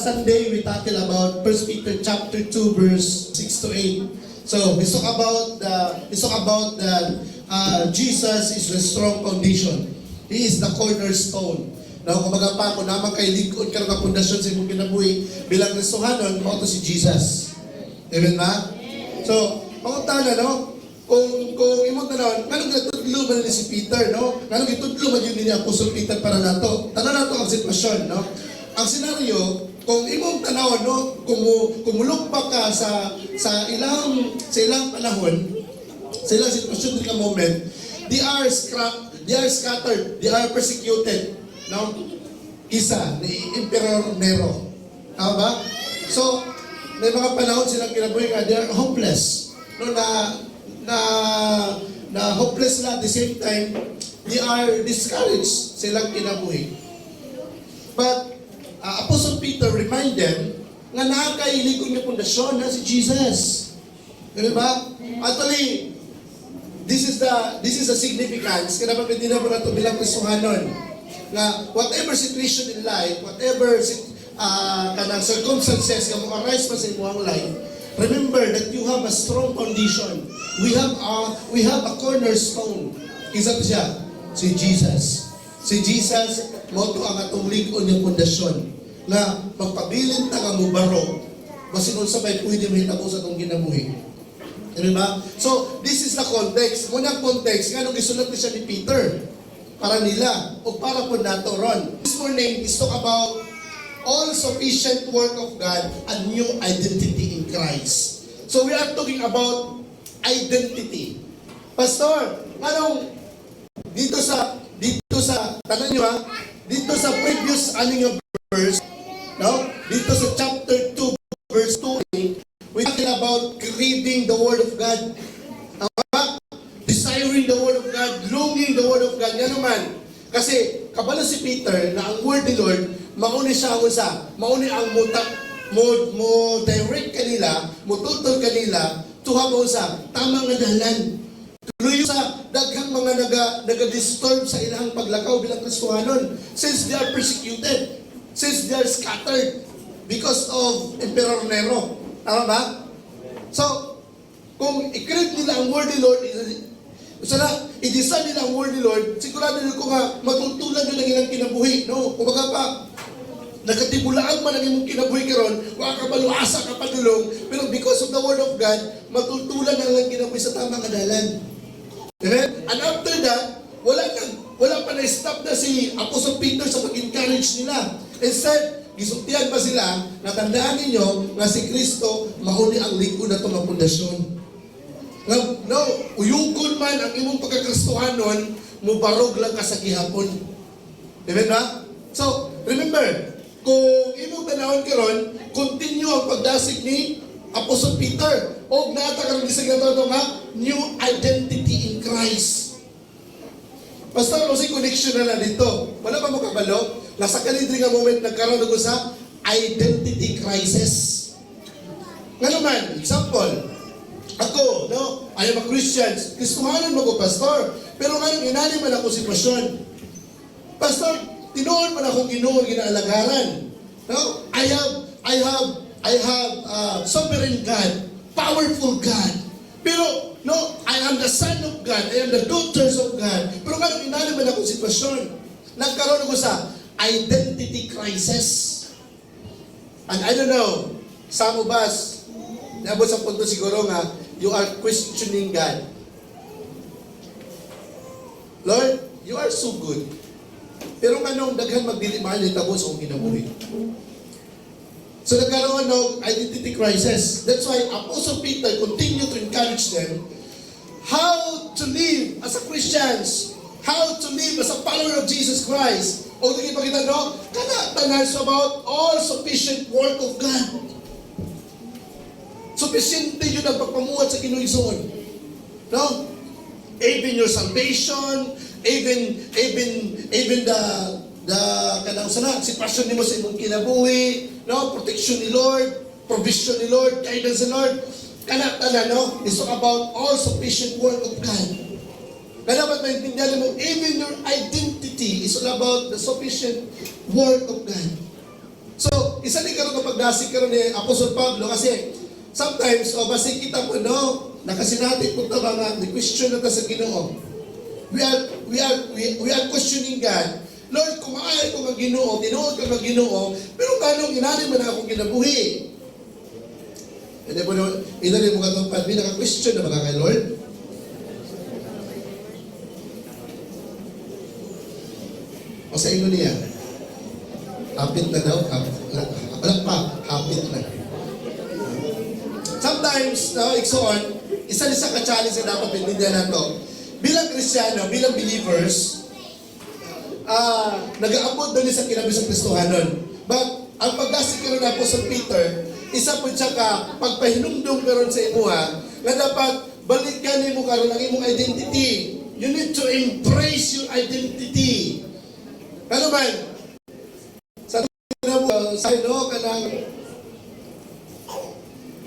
last Sunday, we talked about 1 Peter chapter 2, verse 6 to 8. So, we talk about that Jesus is the strong foundation. He is the cornerstone. Now, kumbaga pa, kung naman kay likod ka ng pundasyon sa imong kinabuhi, bilang Kristohanon, mao to si Jesus. Amen ba? So, pangutana, no? Kung imong tanawon, kanong gitudlo man ni si Peter, no? Kanong gitudlo man yun ni Apostol Peter para nato. Tanan nato ang sitwasyon, no? Ang senaryo, kung imong tanawon, no, kung mulugpa ka sa ilang panahon, sa ilang sitwasyon sa moment, they are scattered, they are persecuted, no? Isa ni Emperor Nero. Tama ba? So, may mga panahon silang kinabuhi nga, they are hopeless. No, na hopeless na at the same time, they are discouraged silang kinabuhi. But, Apostle Peter remind them nga nakakailigod niya pundasyon na si Jesus. Diba? Actually, this is the significance. Kaya naman hindi na po na ito bilang Kristohanon. Nga, whatever situation in life, whatever kanang circumstances nga mo arise pa sa inyong life, remember that you have a strong foundation. We have a cornerstone. Isa to siya, si Jesus. Si Jesus, mo to ang atong ligon ng pundasyon na magpabilin ta nga mo baro basin unsa bay pwede mahitabo sa atong kinabuhi. Diba? So, this is the context. Muna context, nga nung gisulat ni siya ni Peter para nila o para po nato ron. This morning is talk about all sufficient work of God and new identity in Christ. So, we are talking about identity. Pastor, anong dito sa tanong nyo ha, dito sa previous yung verse, no? Dito sa chapter 2, verse 2, we talking about reading the Word of God. Desiring the Word of God, longing the Word of God. Yan naman. Kasi, kabalo si Peter na ang Word ni Lord, mauni siya ang usa. Mauni ang mo direct kanila, mo tutol kanila, tuha mo usa. Tama nga dahalan. Tuloy sa daghang mga naga-disturb sa ilang paglakaw bilang Kristohanon. Since they are persecuted, since they are scattered because of Emperor Nero. Tama ba? So, kung i-create nila ang Word ni Lord, i-design nila ang Word ni Lord, sigurado nila ko nga, matutulan nila ang ilang kinabuhi. No? Kung baga pa, nagkatibulaan man ang imong kinabuhi karon, wa ka baluasa ka padulong, pero because of the Word of God, matutulan ang ilang kinabuhi sa tamang kadalan. Amen? And after that, wala pa na-stop na si Apostle Peter sa pag-encourage nila. Instead, gisultihan pa sila, natandaan ninyo na si Kristo mahuli ang likod na itong pundasyon. No, uyugon man ang imong pagkakristohanon, mubarog lang ka sa gihapon. Amen ba? So, remember, kung imong tanawon karon, continue ang pagdasig ni Apostle Peter. O naatakarang gisag na ito nga, new identity in Christ. Pastor, kasi connection na lang dito. Wala pa mo kabalo? Nasa kalidri nga moment nagkaroon ako sa identity crisis. Nga naman, example, ako, no, I am a Christian. Kristohanon mo ko, Pastor. Pero ngayon, inali man ako sitwasyon. Pastor, tinuon man akong Ginoo ginaalagaran. No? I have sovereign God, powerful God. Pero, no, I am the son of God. I am the daughters of God. Pero ngayon, inali man akong sitwasyon. Nagkaroon ako sa identity crisis. And I don't know, some of us, naabot sa punto siguro nga, you are questioning God. Lord, you are so good. Pero anong daghan magdili mahal yung tabo sa kong kinabuhi? So nagkaroon ng identity crisis. That's why Apostle Peter continued to encourage them how to live as a Christians, how to live as a follower of Jesus Christ. O nagipakita, no? Tanas about all sufficient work of God. Sufficiente yun ang pagpamuhat sa Kinuison. No? Even your salvation, even the kanang sana sitwasyon nimo sa imong kinabuhi, no? Protection ni Lord, provision ni Lord, guidance ni Lord. Kana no? It's about all sufficient work of God. Kaya dapat maintindihan mo, even your identity is all about the sufficient work of God. So, isa din karon kapag dasig karon ni Apostol Pablo kasi sometimes basi kita mo no nakasinati punta ba nga ni question na ta sa Ginoo. We are questioning God. Lord, kung maaari ko ang Ginoo, tinuod ka ang Ginoo, pero kanong inani man akong kinabuhi. Hindi po mo katong padmi naka-question na mga kay Lord. O sa inyo niya, hapit na daw, walang pa, hapit na. Sometimes, iksoon, isa sa ka-challenge na dapat pintindihan nato. Bilang Kristiyano, bilang believers, nag-aabot doon sa kinabisang Kristohanon. But, ang pagdasig karon na po sa Peter, isa po siya ka, pagpahinumdum karon sa imuha, na dapat balikan mo karon ang imong identity. You need to embrace your identity. Ano man? Sa kanang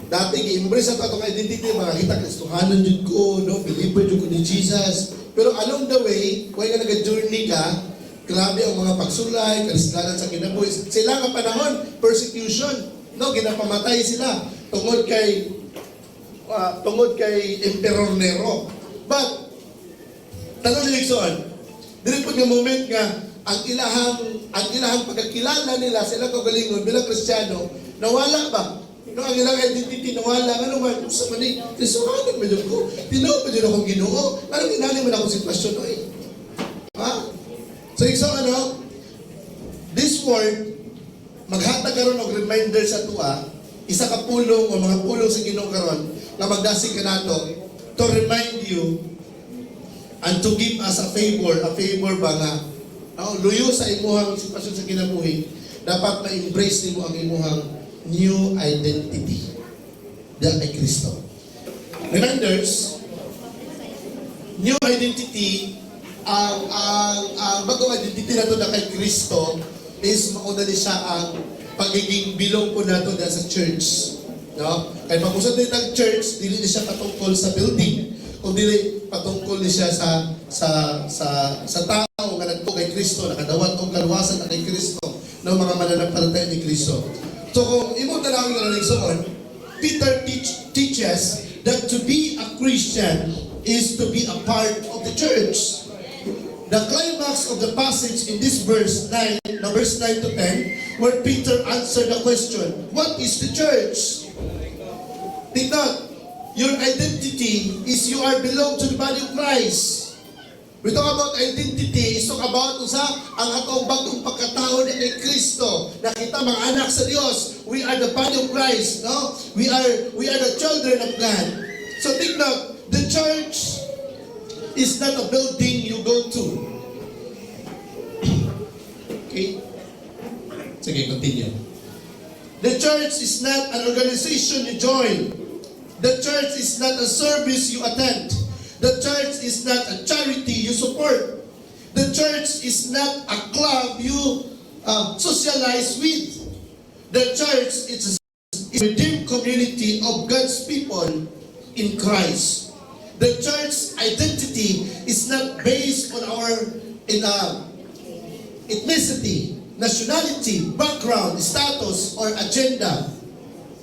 dati i-embrace ang atong identity, makakita Kristohanon jud ko, no, believer jud ko ni Jesus. Pero along the way, kung nga nag-journey ka, grabe ang mga pagsulay, kalislanan sa kinabuhi. Sila nga panahon, persecution, no, ginapamatay sila tungod kay Emperor Nero. But tanong ni Nixon, dili po yung moment nga ang ilahang pagkakilala nila sa ilang kagalingon bilang Kristiyano, nawala ba? No, ang ilang identity nawala. Ano man? Sa mani, tisuhanan ba yun ko? Tinaw ba yun akong Ginoo? Anong inali man akong sitwasyon no eh? Ha? So, this word, maghatag karon og reminder sa tuwa, isa ka pulong o mga pulong sa Ginoo karon na magdasig ka nato to remind you and to give us a favor ba nga luyo sa imuhang sitwasyon sa kinabuhi, dapat ma-embrace nimo ang imuhang new identity dahil kay Kristo. Reminders, new identity, ang bagong identity na ito na kay Kristo is mauna ni siya ang pagiging bilong po nato dahil sa church. No? Kaya pag-usap din ang church, dili ni siya patungkol sa building, kundi patungkol ni siya sa tao nga nagpo kay Kristo, nakadawat og kaluwasan na kay Kristo, ng mga mananampalataya ni Kristo. So kung imo tanawin na nagsuon, Peter teaches that to be a Christian is to be a part of the church. The climax of the passage in this verse 9 to 10, where Peter answered the question, what is the church? Think not, your identity is you are belong to the body of Christ. We talk about identity, is talk about ang atong bagong pagkatao ni kay Kristo. Na kita mga anak sa Dios, we are the body of Christ, no? We are the children of God. So think not, the church is not a building you go to. Okay? Sige, continue. The church is not an organization you join. The church is not a service you attend. The church is not a charity you support. The church is not a club you socialize with. The church is a redeemed community of God's people in Christ. The church identity is not based on our ethnicity, nationality, background, status, or agenda.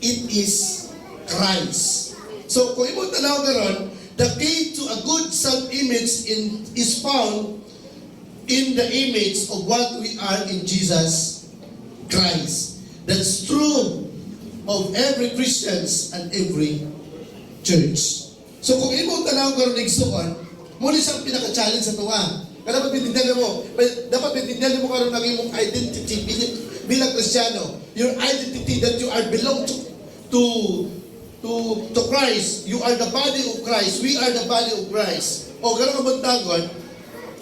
It is Christ. So kung imo tanaw karon, the key to a good self-image is found in the image of what we are in Jesus Christ. That's true of every Christians and every church. So kung imo tanaw karon igsuon, muli siyang pinaka-challenge sa tuwa. Dapat pintindihan mo karon ang imong identity bilang Kristiyano. Your identity that you are belong to Christ. You are the body of Christ. We are the body of Christ. O gano'n ka buntagon,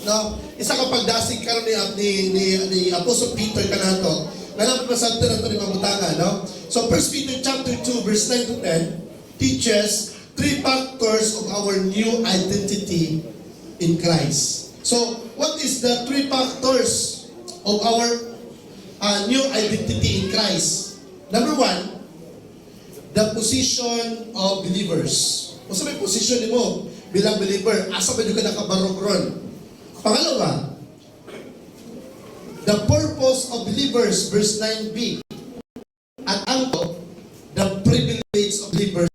no? Isa ka pagdasig karon ni Apostle Peter kanato. Ngalaman pa sa na ito ni mabutangan, no? So 1 Peter chapter 2 verse 9 to 10 teaches 3 factors of our new identity in Christ. So what is the 3 factors of our new identity in Christ? Number 1, the position of believers. O sa may position mo bilang believer, asa ba yung ka nakabarog ron? Pangalawa, the purpose of believers, verse 9b. At ang to, the privilege of believers.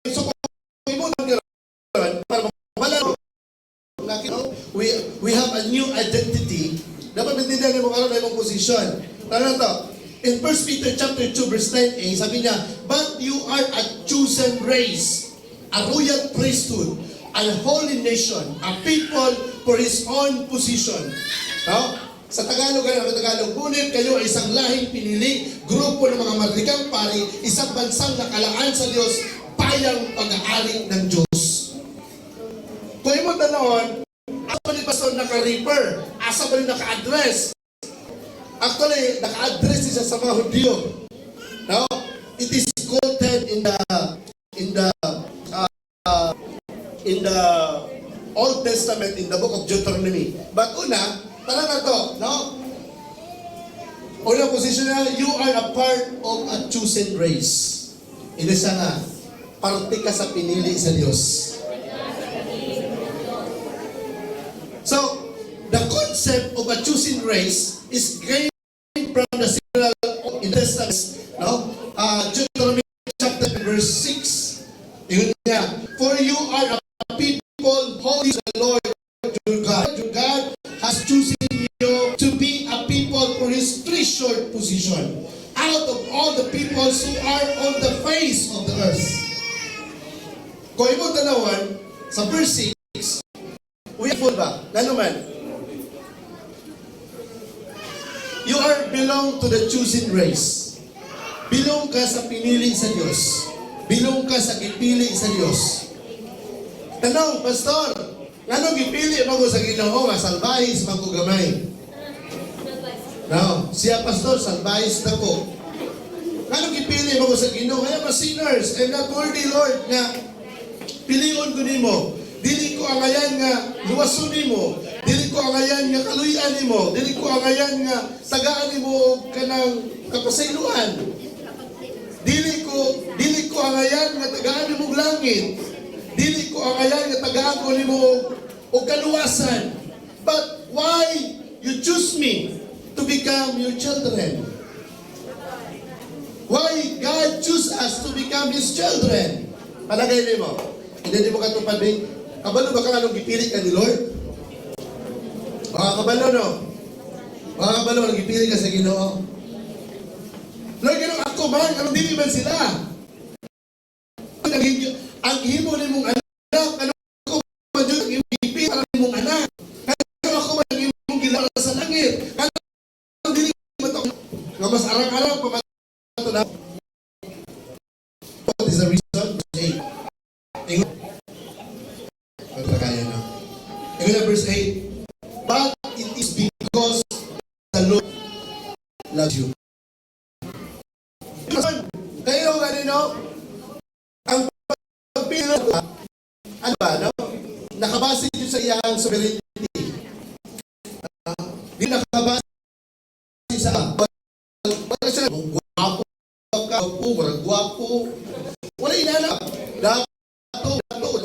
So kung mo para mawala, we have a new identity. Dapat maintindihan mo karon na imong posisyon. Tara na to. In 1 Peter chapter 2 verse 9a, sabi niya, but you are a chosen race, a royal priesthood, a holy nation, a people for His own position. No? Sa Tagalog, ngunit kayo ay isang lahing pinili, grupo ng mga marlikang pari, isang bansang nakalaan sa Diyos, payang pag-aari ng Diyos. Kung imo tanawon, asa ba ni Pastor naka-refer? Asa ba ni naka-address? Actually, naka-address siya sa mga Hudyo. No? It is quoted in the Old Testament, in the book of Deuteronomy. But una, tara na to, no? Una position na, you are a part of a chosen race. Ina siya nga, parte ka sa pinili sa Diyos. So, the concept of a chosen race is gained from the several in the Testament, no? Deuteronomy chapter verse 6. Yun nga, for you are a people holy to the Lord your God. Your God has chosen you to be a people for His treasured position out of all the peoples who are on the face of the earth. Kung imo tanawan, sa verse 6, we full ba? Ano man? You are belong to the chosen race. Bilong ka sa pinili sa Diyos. Bilong ka sa gipili sa Diyos. Tanong, Pastor, anong gipili mo sa Ginoo nga salbahis magkugamay? No, siya Pastor, salbahis na ko. Anong gipili mo sa Ginoo? Kaya mga sinners, I'm not worthy, Lord, nga pilion ko nimo. Dili ko angayan nga luwason nimo. Dili ko angayan nga kaluyan nimo. Dili ko angayan nga tagaan nimo kanang kapasayloan. Dili ko angayan nga tagaan nimo langit. Dili ko angayan nga tagaan ko nimo og kaluwasan. But why you choose me to become your children? Why God choose us to become His children? Palagay nimo. Hindi mo katupad din. Kabalo ba ka anong gipili ka ni Lord? Mga kabalo, no? Mga kabalo, anong gipili ka sa Ginoo? Lord, ganun ako man, anong dili man sila? Ang himo ni mong anak, anong ako man yun, ang imong gipili para ni mong anak. Kaya ako man, ang imong gilala sa langit. Anong dili man ito? Nga mas arang-arang, pamato na. What is the reason? Verse 8, but it is because the Lord loves you. Kayo ganino, ang pagpili ano ba, no? Nakabase yun sa iyang sovereignty. Di nakabase sa wala siya gwapo ka, gwapo, wala inana.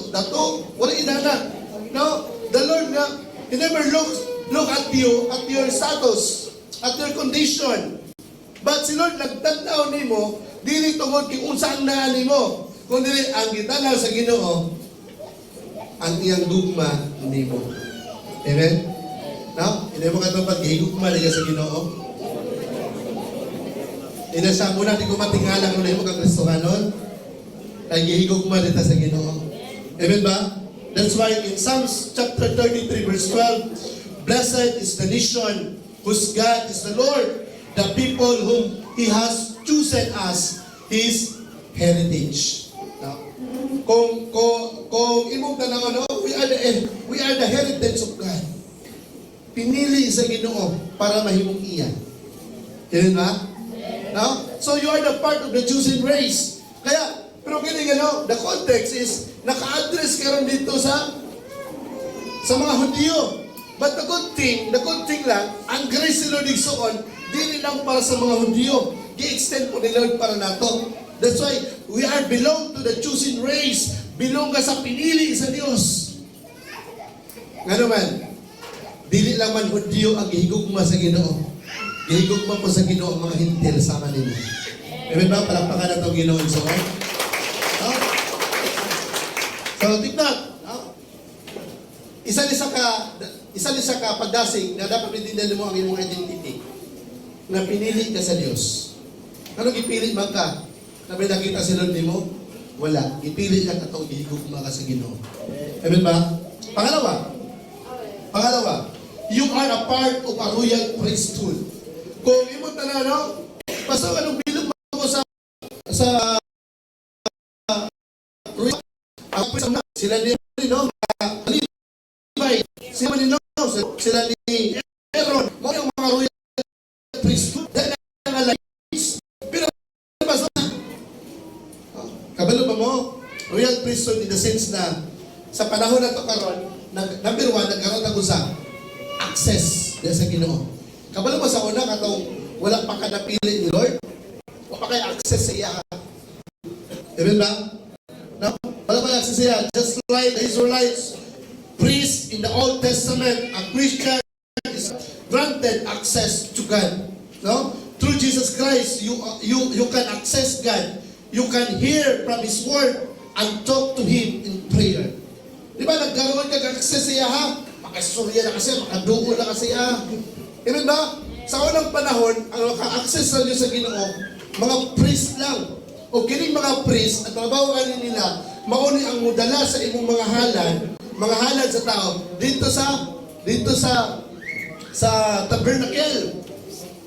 Dato, wala inana. No? The Lord nga, He never look at you, at your status, at your condition. But si Lord nagtanaw nimo, dili tungod kung unsa ang naa nimo, kundi ang gitanaw sa Ginoo, ang iyang dugma nimo. Amen? No? Hindi mo katong paghigugma niya sa Ginoo. Inasa muna, di ko matingala kung na mo kang Kristohanon, ay gihigugma nita sa Ginoo. Amen ba? That's why in Psalms chapter 33 verse 12, blessed is the nation whose God is the Lord, the people whom He has chosen as His heritage. No? Kung imong tanaw, no? we are the heritage of God. Pinili sa Ginoo para mahimong iya. Ganun ba? No? So you are the part of the chosen race. Kaya, pero kini the context is naka-address ka rin dito sa mga Hudyo. But the good thing lang, ang grace ni Lord igsoon, dili lang para sa mga Hudyo. Gi-extend po ni Lord para nato. That's why we are belong to the chosen race. Belong ka sa pinili sa Dios. Nga naman, dili lang man Hudyo ang gihigugma sa Ginoo. Gihigugma po sa Ginoo ang mga hintil sama nimo. Amen ba? Palakpakan na itong Ginoo sa Lord. No? So, tignan. No? Isa ka pagdasig na dapat pintindihan mo ang imong identity. Na pinili ka sa Diyos. Ano gipili man ka? Na may nakita si Lord mo? Wala. Gipili ka katong gihigugma ka sa Ginoo. Amen ba? Pangalawa, you are a part of a royal priesthood. Kung imo tanan, no? Basta anong bilog mo sa royal, sila ni no? Sila ni no? Sila ni Aaron. Mo yung mga royal priesthood. Dahil ang alliance. Pero basta kabalo ba mo? Royal priesthood in the sense na sa panahon na to karon, number one, nagkaroon ako sa access sa Ginoo. Kabalo ba sa una katong wala pa ka napili ni Lord? Wala pa kayo access sa iya. Amen ba? No? Wala pa access sa iya. Just like the Israelites, priests in the Old Testament, a Christian is granted access to God. No? Through Jesus Christ, you can access God. You can hear from His Word and talk to Him in prayer. Di ba, nagkaroon ka access sa iya, ha? Makasurya na kasi, makadugo na kasi, ha? Amen ba? Sa unang panahon, ang maka-access sa Diyos sa Ginoo, mga priest lang. O kining mga priest, at trabaho nila, mauni ang mudala sa imong mga halad sa tao, dito sa tabernacle.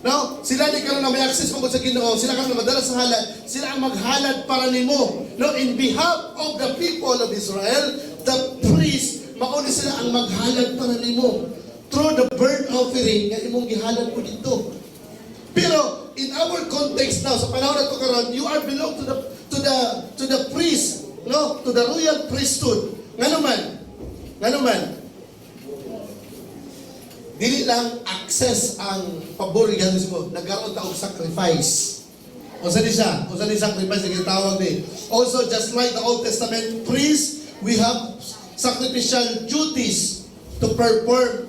No? Sila ni karon na may access mo sa Ginoo, sila karon na madala sa halad, sila ang maghalad para nimo. No, in behalf of the people of Israel, the priest mauni sila ang maghalad para nimo through the burnt offering nga imong gihalad mo dito. Pero in our context now sa panahon nato karon, you are belong to the priest, no, to the royal priesthood. Ngano man dili lang access ang pabor ganis mo, nagkaroon ta og sacrifice. Unsa ni sacrifice nga tawag ni? Also, just like the Old Testament priests, we have sacrificial duties to perform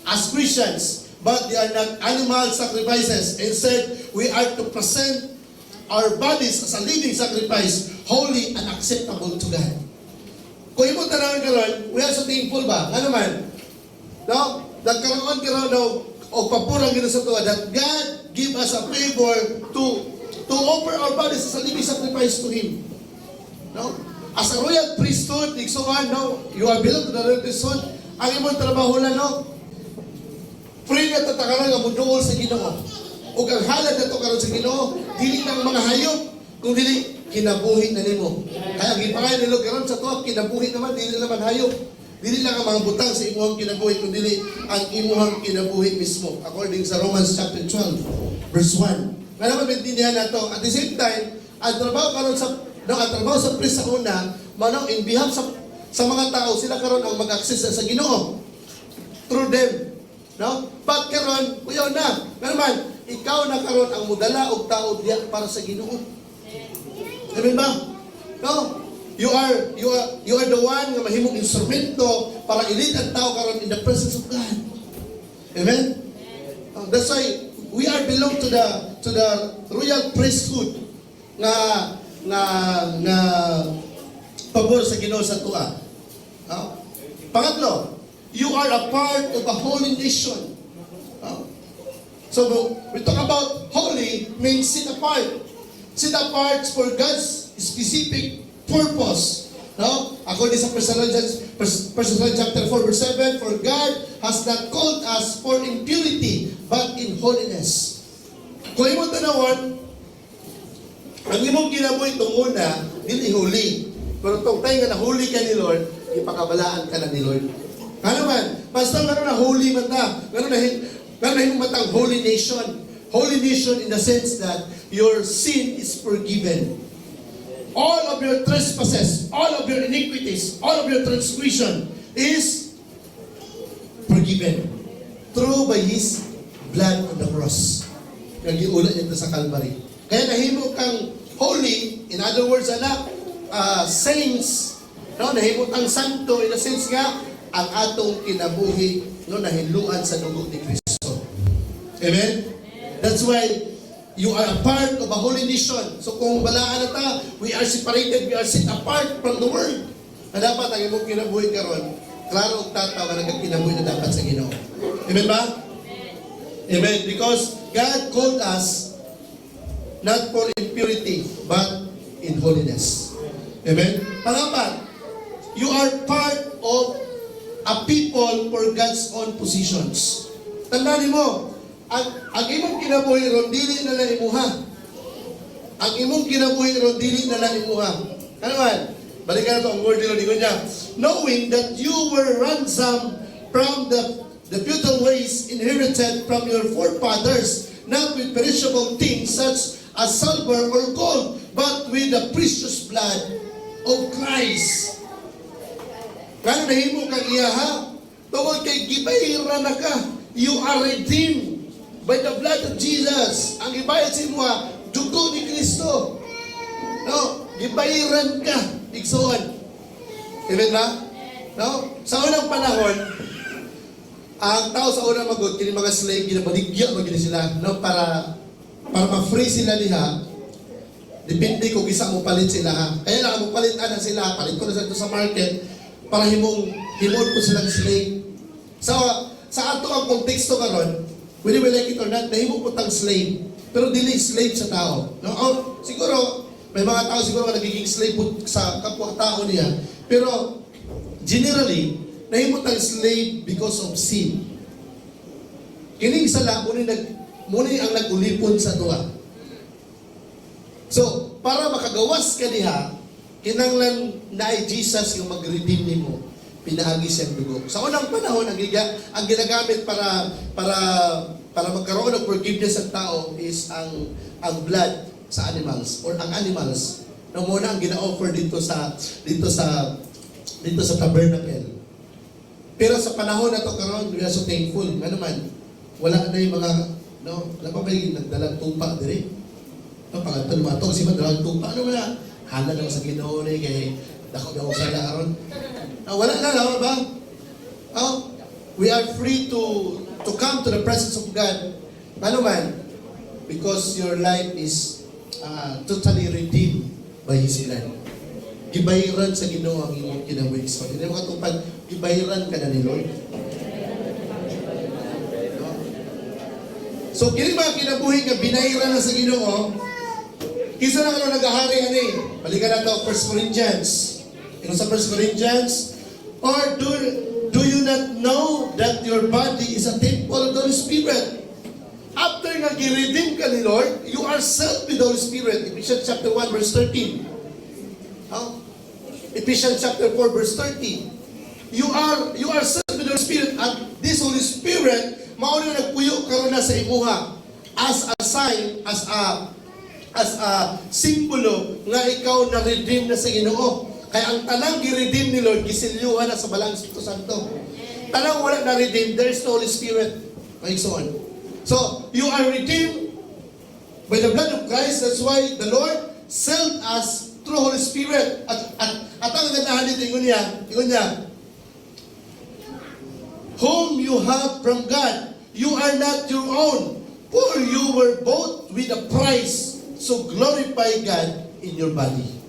as Christians, but they are not animal sacrifices. Instead, we are to present our bodies as a living sacrifice, holy and acceptable to God. Kung imo tanawin karon, we are so thankful ba? Nga naman, no? Nagkaroon daw o papurang gina sa tuwa that God give us a favor to offer our bodies as a living sacrifice to Him. No? As a royal priesthood, no? You are belong to the royal priesthood. Ang imong trabaho lang, no? Free na tatakaran nga muduol sa Ginoo. O ang halad na to karon sa Ginoo, dili ng mga hayop, kung dili kinabuhi na nimo. Kaya gipangay nilo karon sa tuwa, kinabuhi naman, dili naman hayop. Dili lang ang mga butang sa imuhang kinabuhi, kundi ang imuhang kinabuhi mismo. According sa Romans chapter 12, verse 1. Nga naman maintindihan nato. At the same time, ang trabaho karon sa priest sa una, manong in behalf sa mga tao, sila karon ang mag-access sa Ginoo through them. No? But karon, kuyaw na. Nga naman, ikaw na karon ang mudala og tao diya para sa Ginoo. Amen ba? No? You are the one nga mahimong instrumento para i-lead ang tao karon in the presence of God. Amen? That's why we are belong to the royal priesthood nga pabor sa Ginoo sa tuwa. Pangatlo, you are a part of a holy nation. So we talk about holy means set apart. Set apart for God's specific purpose. No? According sa 1 Thessalonians chapter 4 verse 7, for God has not called us for impurity, but in holiness. Kung imong tanawan, ang imong kinabuhi itong una, dili huli. Pero itong tayo nga nahuli ka ni Lord, ipakabalaan ka na ni Lord. Ano man? Basta nga na holy man ta. Nga na himong matang holy nation. Holy nation in the sense that your sin is forgiven. All of your trespasses, all of your iniquities, all of your transgression is forgiven through by His blood on the cross. Nagiulat niya sa Calvary. Kaya nahimo kang holy, in other words, saints, no? Nahimo kang santo in a sense nga, ang atong kinabuhi no, nahiluan sa dugo ni Kristo. Amen? That's why you are a part of a holy nation. So kung balaan na ta, we are separated, we are set apart from the world. Na dapat ang imong kinabuhi karon, klaro og tataw nga nagkinabuhi na dapat sa Ginoo. Amen ba? Amen. Because God called us not for impurity, but in holiness. Amen? Pangapat, you are part of a people for God's own positions. Tandaan mo, ang imong kinabuhi ron, dili na lang imuha. Ang imong kinabuhi ron, dili na lang imuha. Ano man? Balikan na ito ang word nila, di ko niya. Knowing that you were ransomed from the futile ways inherited from your forefathers, not with perishable things such as silver or gold, but with the precious blood of Christ. Kano nahimo kang iyaha? Tungkol kay gibayra na ka. You are redeemed by the blood of Jesus. Ang ibayad sa imo, dugo ni Kristo. No, gibayaran ka, igsoon. Amen ba? No? Sa unang panahon, ang tao sa unang magod, kini mga slave, ginabaligya magini sila, no, para ma-free sila niya. Depende kung isa mo palit sila, ha. Kaya lang mo palitan na sila, palit ko na sila sa market para himon po silang slave. Sa ato ang konteksto karon, whether we like it or not, nahimo po tang slave. Pero dili slave sa tao. No? Siguro, may mga tao siguro na nagiging slave po sa kapwa-tao niya. Pero, generally, nahimo tang slave because of sin. Kini isa lang, muna ang nag-ulipon sa duwa. So, para makagawas ka niya, kinanglan na ay Jesus yung mag-redeem ni mo. Pinaagi siyang dugo. Sa unang panahon, ang ginagamit para magkaroon ng forgiveness ng tao is ang blood sa animals or ang animals na muna ang gina-offer dito sa tabernacle. Pero sa panahon na to karon, we are so thankful. Ano man, wala na yung mga napapay nagdalang tupa dire. No, pangaton mga to, kasi dalang tupa ano wala. Hala lang sa Ginoo ni kay dako daw sa laron. Wala na ba? We are free to come to the presence of God. Ano man? Because your life is totally redeemed by His blood. Gibayaran sa Ginoo ang imong kinabuhi. So, hindi mo katupad, gibayaran ka na ni Lord. No? So, kini mga kinabuhi nga binayaran na sa Ginoo, kisa na ano nag-ahari ani. Balikan na ito, 1 Corinthians. Ito sa 1 Corinthians, or do you not know that your body is a temple of the Holy Spirit? After nga gi-redeem ka ni Lord, you are sealed with the Holy Spirit. Ephesians chapter 1 verse 13. Ephesians chapter 4 verse 30. You are sealed with the Holy Spirit, and this Holy Spirit mao na nagpuyo karon na sa imuha as a sign, as a simbolo nga ikaw na redeem na sa Ginoo. Kaya ang tanang gi-redeem ni Lord, gisilyuhan na sa Balang Espiritu Santo. Tanang wala na redeem, there is no Holy Spirit. Maigsoon. So, you are redeemed by the blood of Christ. That's why the Lord sealed us through Holy Spirit. At ang gandahan dito, ingon niya, whom you have from God, you are not your own, for you were bought with a price. So glorify God in your body.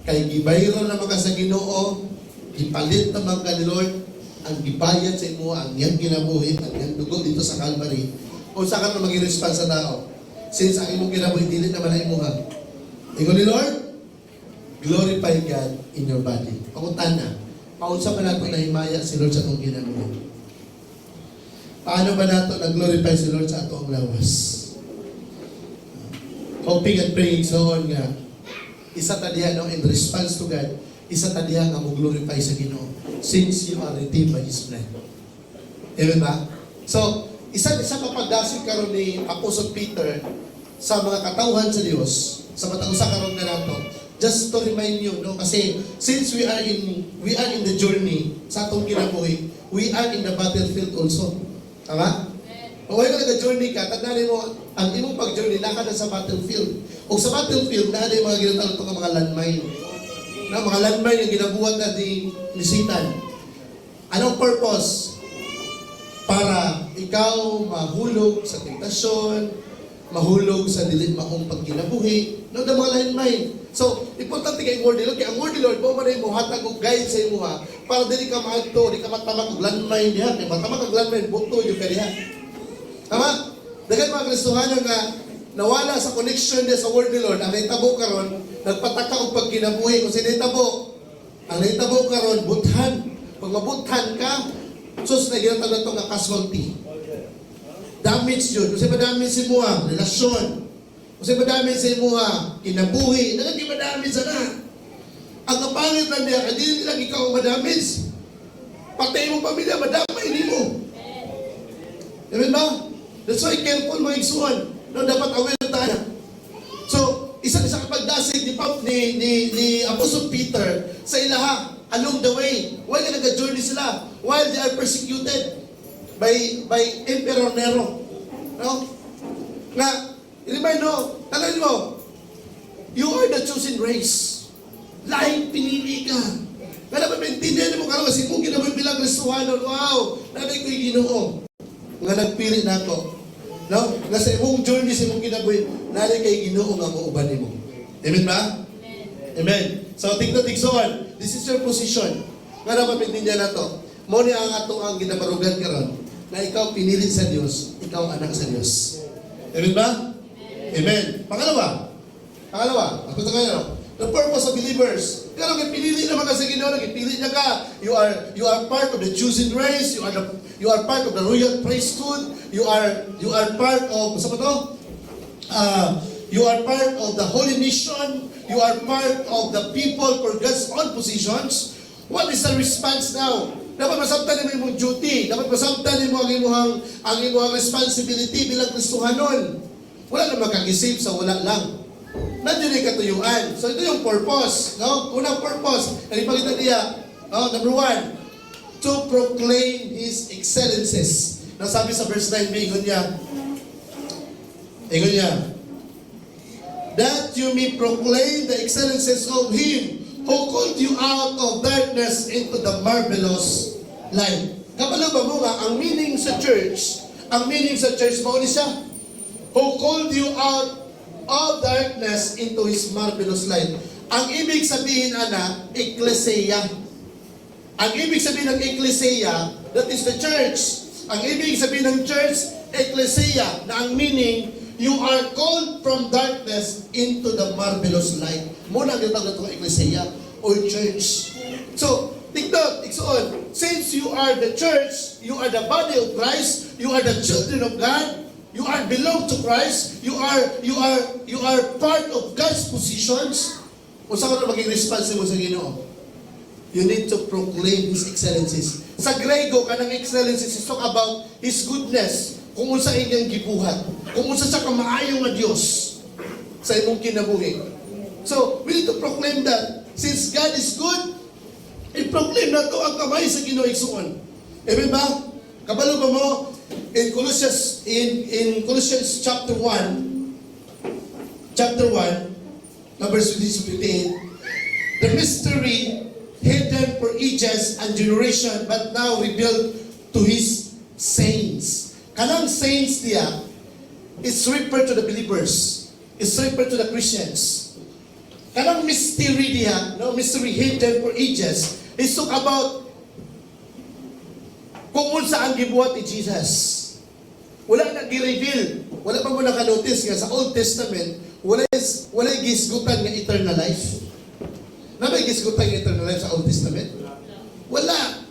Kay gibayron na mga sa Ginoo, gipalit na mga ni Lord, ang gibayad sa imo, ang iyang kinabuhi, ang iyang dugo dito sa Calvary. O sa ka na mag-response sa tao. Since ang imong kinabuhi, dili naman na imo ha. Ingon ni Lord, glorify God in your body. Pangutan na, paunsa ba nato na himaya si Lord sa atong kinabuhi? Paano ba nato na-glorify si Lord sa atong lawas? Hoping and praying so on nga, isa tadiya in response to God, isa tadiya nga mo glorify sa Ginoo since you are redeemed by His blood. Amen ba? So, isa kapagdasig karon ni Apostle Peter sa mga katawhan sa Dios, sa matang usa karon nga nato, just to remind you, no, kasi since we are in the journey sa atong kinabuhi, we are in the battlefield also. Tama? O wala ka nag-journey ka, tagnanin mo, ang imong pag-journey, naka na sa battlefield. O sa battlefield, na yung mga ginatawag itong mga landmine. Na, mga landmine yung ginabuhat na ni Satan. Anong purpose? Para ikaw mahulog sa tentasyon, mahulog sa dili maong pagkinabuhi, no, da mga lain-lain. So, importante kay Word Lord, kaya ang Word Lord, mo man mo hatag og guide sa imo ha, para dili ka maadto, di ka matamag og landmine diha, kay matamag og landmine buto jud ka diha. Tama? Dagan mga Kristohano nga nawala sa connection niya sa Word ni Lord, ang naitabo karon, nagpataka og pagkinabuhi kung sino naitabo. Ang naitabo karon, buthan. Pag mabuthan ka, sus na ginatawag na ito nga casualty. Damage yun. Kasi madamage si Muha, relasyon. Kasi madamage si Muha, kinabuhi. Nagagi madamage na. Ang kapangit lang niya, hindi lang ikaw madamage. Patay mong pamilya, madamay ni mo. Amen ba? That's why careful mga igsuhan. No, dapat aware tayo. So, isa kapagdasig ni Apostle Peter sa ilaha along the way. While nag-journey sila, while they are persecuted by Emperor Nero. No? Na, remind mo, talagang mo, you are the chosen race. Lahing pinili ka. Kaya ba, maintindihan mo karon kasi kung ginawa bilang Kristohano, wow, nanay ko'y Ginoo. Nga nagpili na ako. No? Nga sa imong journey, sa imong kinabuhi, nanay kay Ginoo nga mauban mo. Amen ba? Amen. So, tigno-tigsoon. This is your position. Nga dapat maintindihan na to. Mo ni ang ato ang ginabarugan karon na ikaw pinili sa Diyos, ikaw anak sa Diyos. Amen ba? Amen. Pangalawa, ako ito kayo, the purpose of believers. Kaya pinili naman ka sa Ginoo, pinili niya ka. You are part of the chosen race. You are part of the royal priesthood. You are part of you are part of the holy nation. You are part of the people for God's own positions. What is the response now? Dapat masabtan mo yung duty. Dapat masabtan mo ang imong responsibility bilang Kristohanon. Wala na makagisip sa wala lang. Nandiyan yung katuyuan. So ito yung purpose. No? Unang purpose. Nalipagita niya. Number 1. To proclaim His excellences. Nasabi sa verse 9, ingon niya. That you may proclaim the excellences of Him who called you out of darkness into the marvelous light. Kapalo ba mo nga, ang meaning sa church mo ni siya, who called you out of darkness into His marvelous light. Ang ibig sabihin, ecclesia. Ang ibig sabihin ng ecclesia, that is the church. Ang ibig sabihin ng church, ecclesia, na ang meaning, you are called from darkness into the marvelous light. Muna ang ginatawag itong ecclesia or church. So, tignan, iksoon, since you are the church, you are the body of Christ, you are the children of God, you are belong to Christ, you are part of God's positions. Kung saan ka na maging responsible sa Ginoo? You need to proclaim His excellencies. Sa Grego, kanang excellencies is talk about His goodness. Kung unsa iyang gibuhat, kung unsa sa kamaayo nga Dios sa imong kinabuhi. So, we need to proclaim that. Since God is good, i-proclaim na to ang kamay sa Ginoo igsuon. Amen ba? Kabalo ba mo? In Colossians chapter 1, verse 58, the mystery hidden for ages and generation, but now revealed to His saints. Kanang saints diya, it's referred to the believers. It's referred to the Christians. Kanang mystery diya, mystery hidden for ages, is talk about kung unsa ang gibuhat ni Jesus. Wala na gi-reveal. Wala pa mo naka-notice nga sa Old Testament, wala gisgutan nga eternal life. Na may gisgutan nga eternal life sa Old Testament? Wala.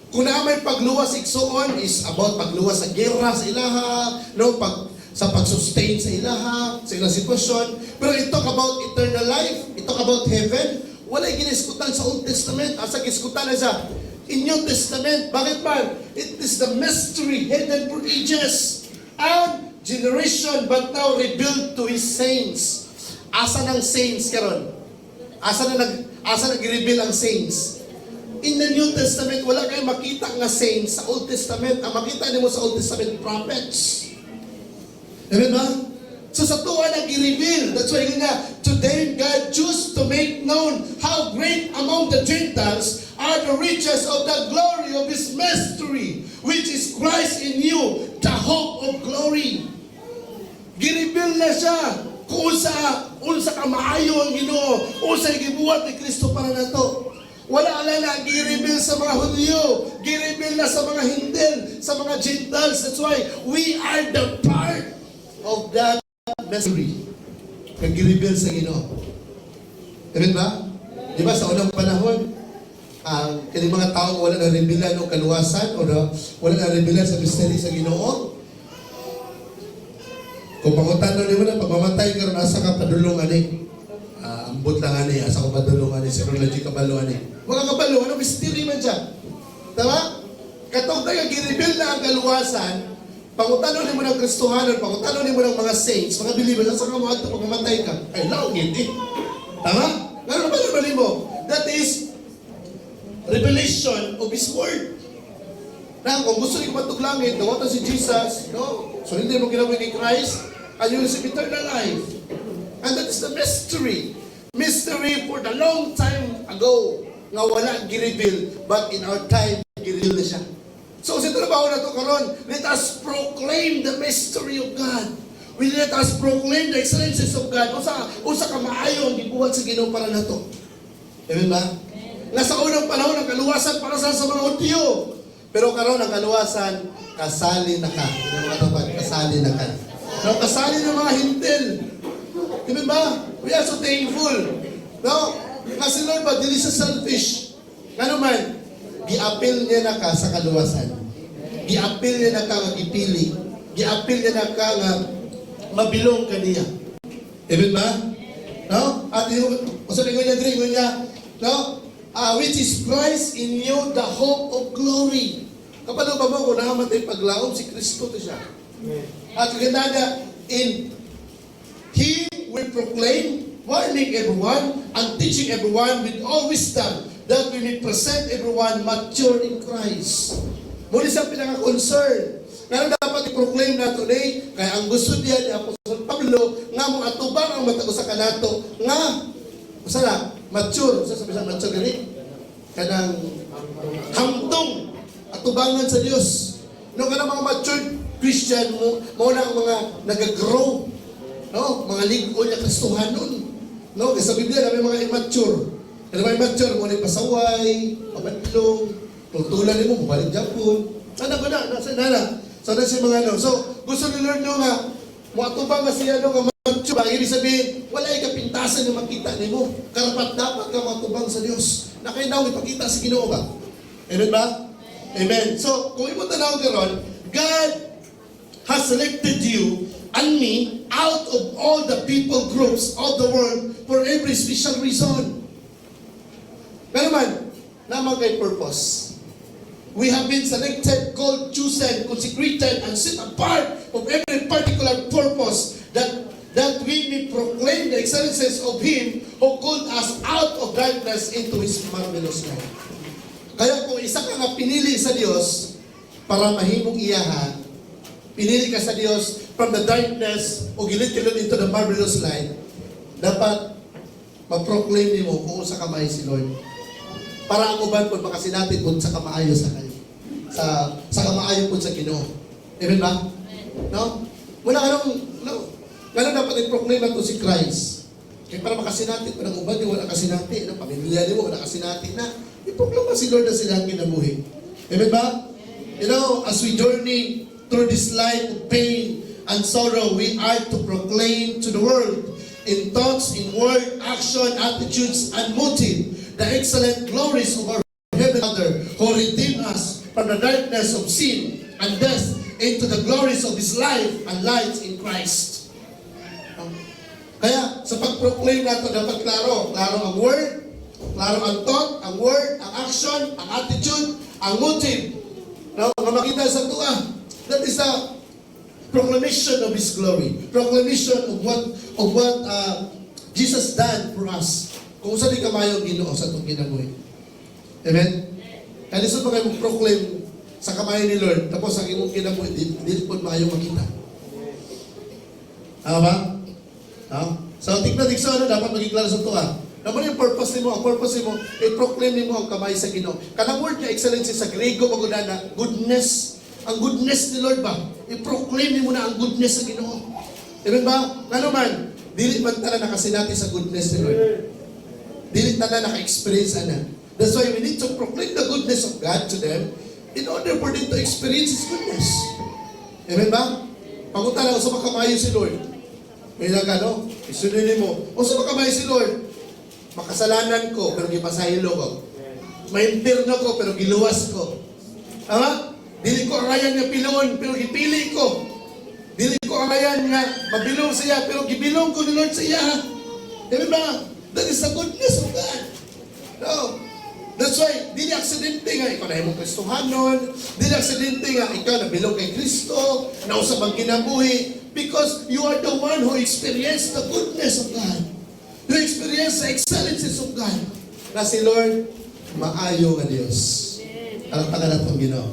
Kung na may pagluwas igsuon is about pagluwas sa gera sa ilaha, sa pag-sustain sa ilaha, sa ilang sitwasyon. Pero it talk about eternal life, it talk about heaven. Wala giniskutan sa Old Testament. Asa giskutan na sa in New Testament. Bakit ba? It is the mystery hidden for ages and generation, but now revealed to His saints. Asa ng saints karon? Asa nag-reveal ang saints? In the New Testament, wala kayong makita nga saints sa Old Testament. Ang makita niyo sa Old Testament, prophets. Amen ba? So sa tuwa nag-reveal. That's why nga, today God chose to make known how great among the Gentiles are the riches of the glory of His mystery, which is Christ in you, the hope of glory. Gireveal na siya kung unsa ka maayo ang Ginoo, unsa gibuhat ni Kristo para nato. Wala na gireveal sa mga Hudyo, gireveal na sa mga Hintil, sa mga Gentiles. That's why we are the part of that mystery. Nag-reveal sa Ginoo. Amen ba? Di ba sa unang panahon, ang kining mga tao wala na revealan o kaluwasan o wala na revealan sa mystery sa Ginoo. Kung pangutan nyo na, pag mamatay ka rin, asa ka padulungan eh. Ambot lang ani, asa ko padulungan eh, serology kabalo ani. Mga kabalo, ano, mystery man siya. Tama? Katong tayo, gireveal na ang kaluwasan, pangutan nyo mo ng Kristohanon, pangutan nyo mo ng mga saints, mga believers, asa ka mo ato pag mamatay ka? Ay, langit eh. Tama? Ano ba naman mo? That is revelation of His Word. Na kung gusto niyo matuglangin, dawatan si Jesus, no? So hindi mo ginawa ni Christ, and you receive eternal life. And that is the mystery. Mystery for the long time ago, nga wala gi-reveal, but in our time, gi-reveal na siya. So sa trabaho na to karon, let us proclaim the mystery of God. We let us proclaim the excellences of God. Usa ka maayo ang gibuhat sa Ginoo para nato. Amen ba? Nasa unang panahon, ang kaluwasan para sa mga Hudyo. Pero karon ang kaluwasan, kasali na ka. Kasali na ka. No, kasali ng mga Hintil. Amen ba? We are so thankful. No? Kasi Lord ba, dili sa selfish. Ano man, gi-appeal niya na ka sa kaluwasan. Gi-appeal niya na ka nga gipili. Gi-appeal niya na ka nga mabilong kaniya. Amen ba? No? At yung, masabi ko niya, no? Which is Christ in you, the hope of glory. Kapag ba mo, kung nakamatay paglaom, si Kristo to siya. At kaganda in He will proclaim, warning everyone, and teaching everyone with all wisdom, that we may present everyone mature in Christ. Muli sa pinaka-concern, nga dapat i-proclaim na today, kaya ang gusto niya ni Apostol Pablo, nga mong atubang ang matago sa kanato, nga, masala, mature, sabi sa mature gani, kanang hamtong atubangan sa Dios. No, kanang mga mature Christian mo na ang mga nag-grow, no, mga ligo niya Kristohanon. No, kasi sa Biblia may mga immature. Ano ba immature mo na pasaway, pamadlong, tutulan mo balik Japon. Ano ba na? Nasa nana. So na si mga ano. So gusto ni Lord no nga mo atubang nga siya no nga mature. Ibig sabihin, wala ay kapintasan na makita nimo. Karapat dapat ka matubang sa Dios. Na kay daw ipakita sa Ginoo ba? Amen ba? Amen. So, kung imo tanaw karon, God has selected you and me out of all the people groups of the world for every special reason. Pero man, naman kay purpose. We have been selected, called, chosen, consecrated, and set apart of every particular purpose that we may proclaim the excellences of Him who called us out of darkness into His marvelous light. Kaya kung isa ka nga pinili sa Diyos para mahimong iyahan, pinili ka sa Diyos from the darkness o gilit-kilot into the marvelous light, dapat mag-proclaim mo kung sa kamay si Lord. Para ang uban po makasinatid po sa kamaayo sa kayo. Sa kamaayo po sa Ginoo. Amen ba? No? Wala ka nung, no? Kaya dapat i-proclaim nato si Christ. Kaya para makasinatid po ng uban, wala kasinatid. Ang pamilya mo, wala kasinatid na. I-proclaim si Lord na sila ang kinabuhi. Amen ba? You know, as we journey through this life of pain and sorrow, we are to proclaim to the world in thoughts, in word, action, attitudes, and motive the excellent glories of our Heavenly Father who redeemed us from the darkness of sin and death into the glories of His life and light in Christ. Kaya sa pag-proclaim nato dapat klaro ang word, klaro ang thought, ang word, ang action, ang attitude, ang motive. Now, makita sa tuwa, that is a proclamation of His glory, proclamation of what Jesus done for us. Kung saan di kamayong Ginoo sa itong kinabuhi. Amen? Kaya liso pa kayo mag-proclaim sa kamay ni Lord, tapos ang imong kinabuhi, di po maayong makita. Tama ba? So, tignan-tigso, dapat maging klaro sa tuwa. Naman yung purpose nimo, ang purpose nimo, i-proclaim nimo ang kamay sa Ginoo. Kanang word nga excellency sa Griego magudana, goodness. Ang goodness ni Lord ba? I-proclaim nimo na ang goodness sa Ginoo. Amen ba? Ano man, dili man tala nakasinati sa goodness ni Lord. Dili tala naka-experience na. That's why we need to proclaim the goodness of God to them in order for them to experience His goodness. Amen ba? Pagutala, o sa makamayo si Lord. May nagano, isunin mo. O sa makamayo si Lord. Makasalanan ko, pero gipasahilo ko. Maintirno ko, pero giluwas ko. Tama? Dili ko arayan nga piloon, pero gipili ko. Dili ko arayan nga mabilong siya, pero gibilong ko ni Lord sa iya. Amen ba? That is the goodness of God. No. That's why, dili aksidente nga, ikaw na imong Kristohanon, dili aksidente nga, ikaw nabilong kay Kristo, nausap ang kinabuhi, because you are the one who experienced the goodness of God. You experience the excellencies of God. Na si Lord, maayo nga Diyos. Alam pangalan ng Ginoo.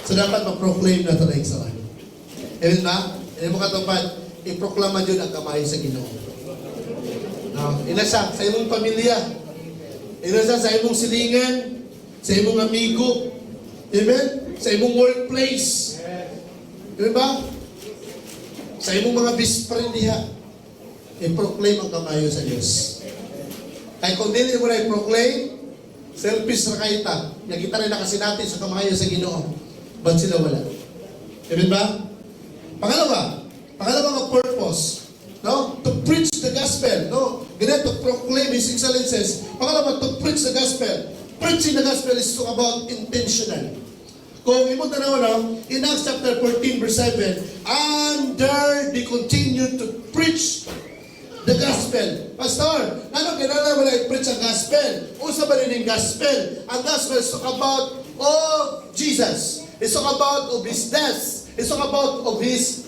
So dapat ma-proclaim na ito na iksawan. Amen ba? Hindi mo katupad, i-proklama yun ang kamay sa Ginoo. Ina siya sa imong pamilya. Ina siya sa imong silingan, sa imong amigo. Amen? Sa imong workplace. Amen ba? Sa imong mga bispren diha. I-proclaim ang kamayo sa Diyos. Kaya kung dili mo na i-proclaim, selfish na kayo ta. Nakita rin nakasinati sa kamayo sa Ginoo. Ba't sila wala? Amen ba? Pangalawa nga purpose. No? To preach the gospel. No? Ganyan, to proclaim His excellences. Pangalawa, to preach the gospel. Preaching the gospel is about intentional. Kung imo tanaw in Acts chapter 14 verse 7, and there they continue to preach the gospel. Pastor, ano kinala mo na i-preach ang gospel? Usa ba rin yung gospel? Ang gospel is about Jesus. It's about of His death. It's about of His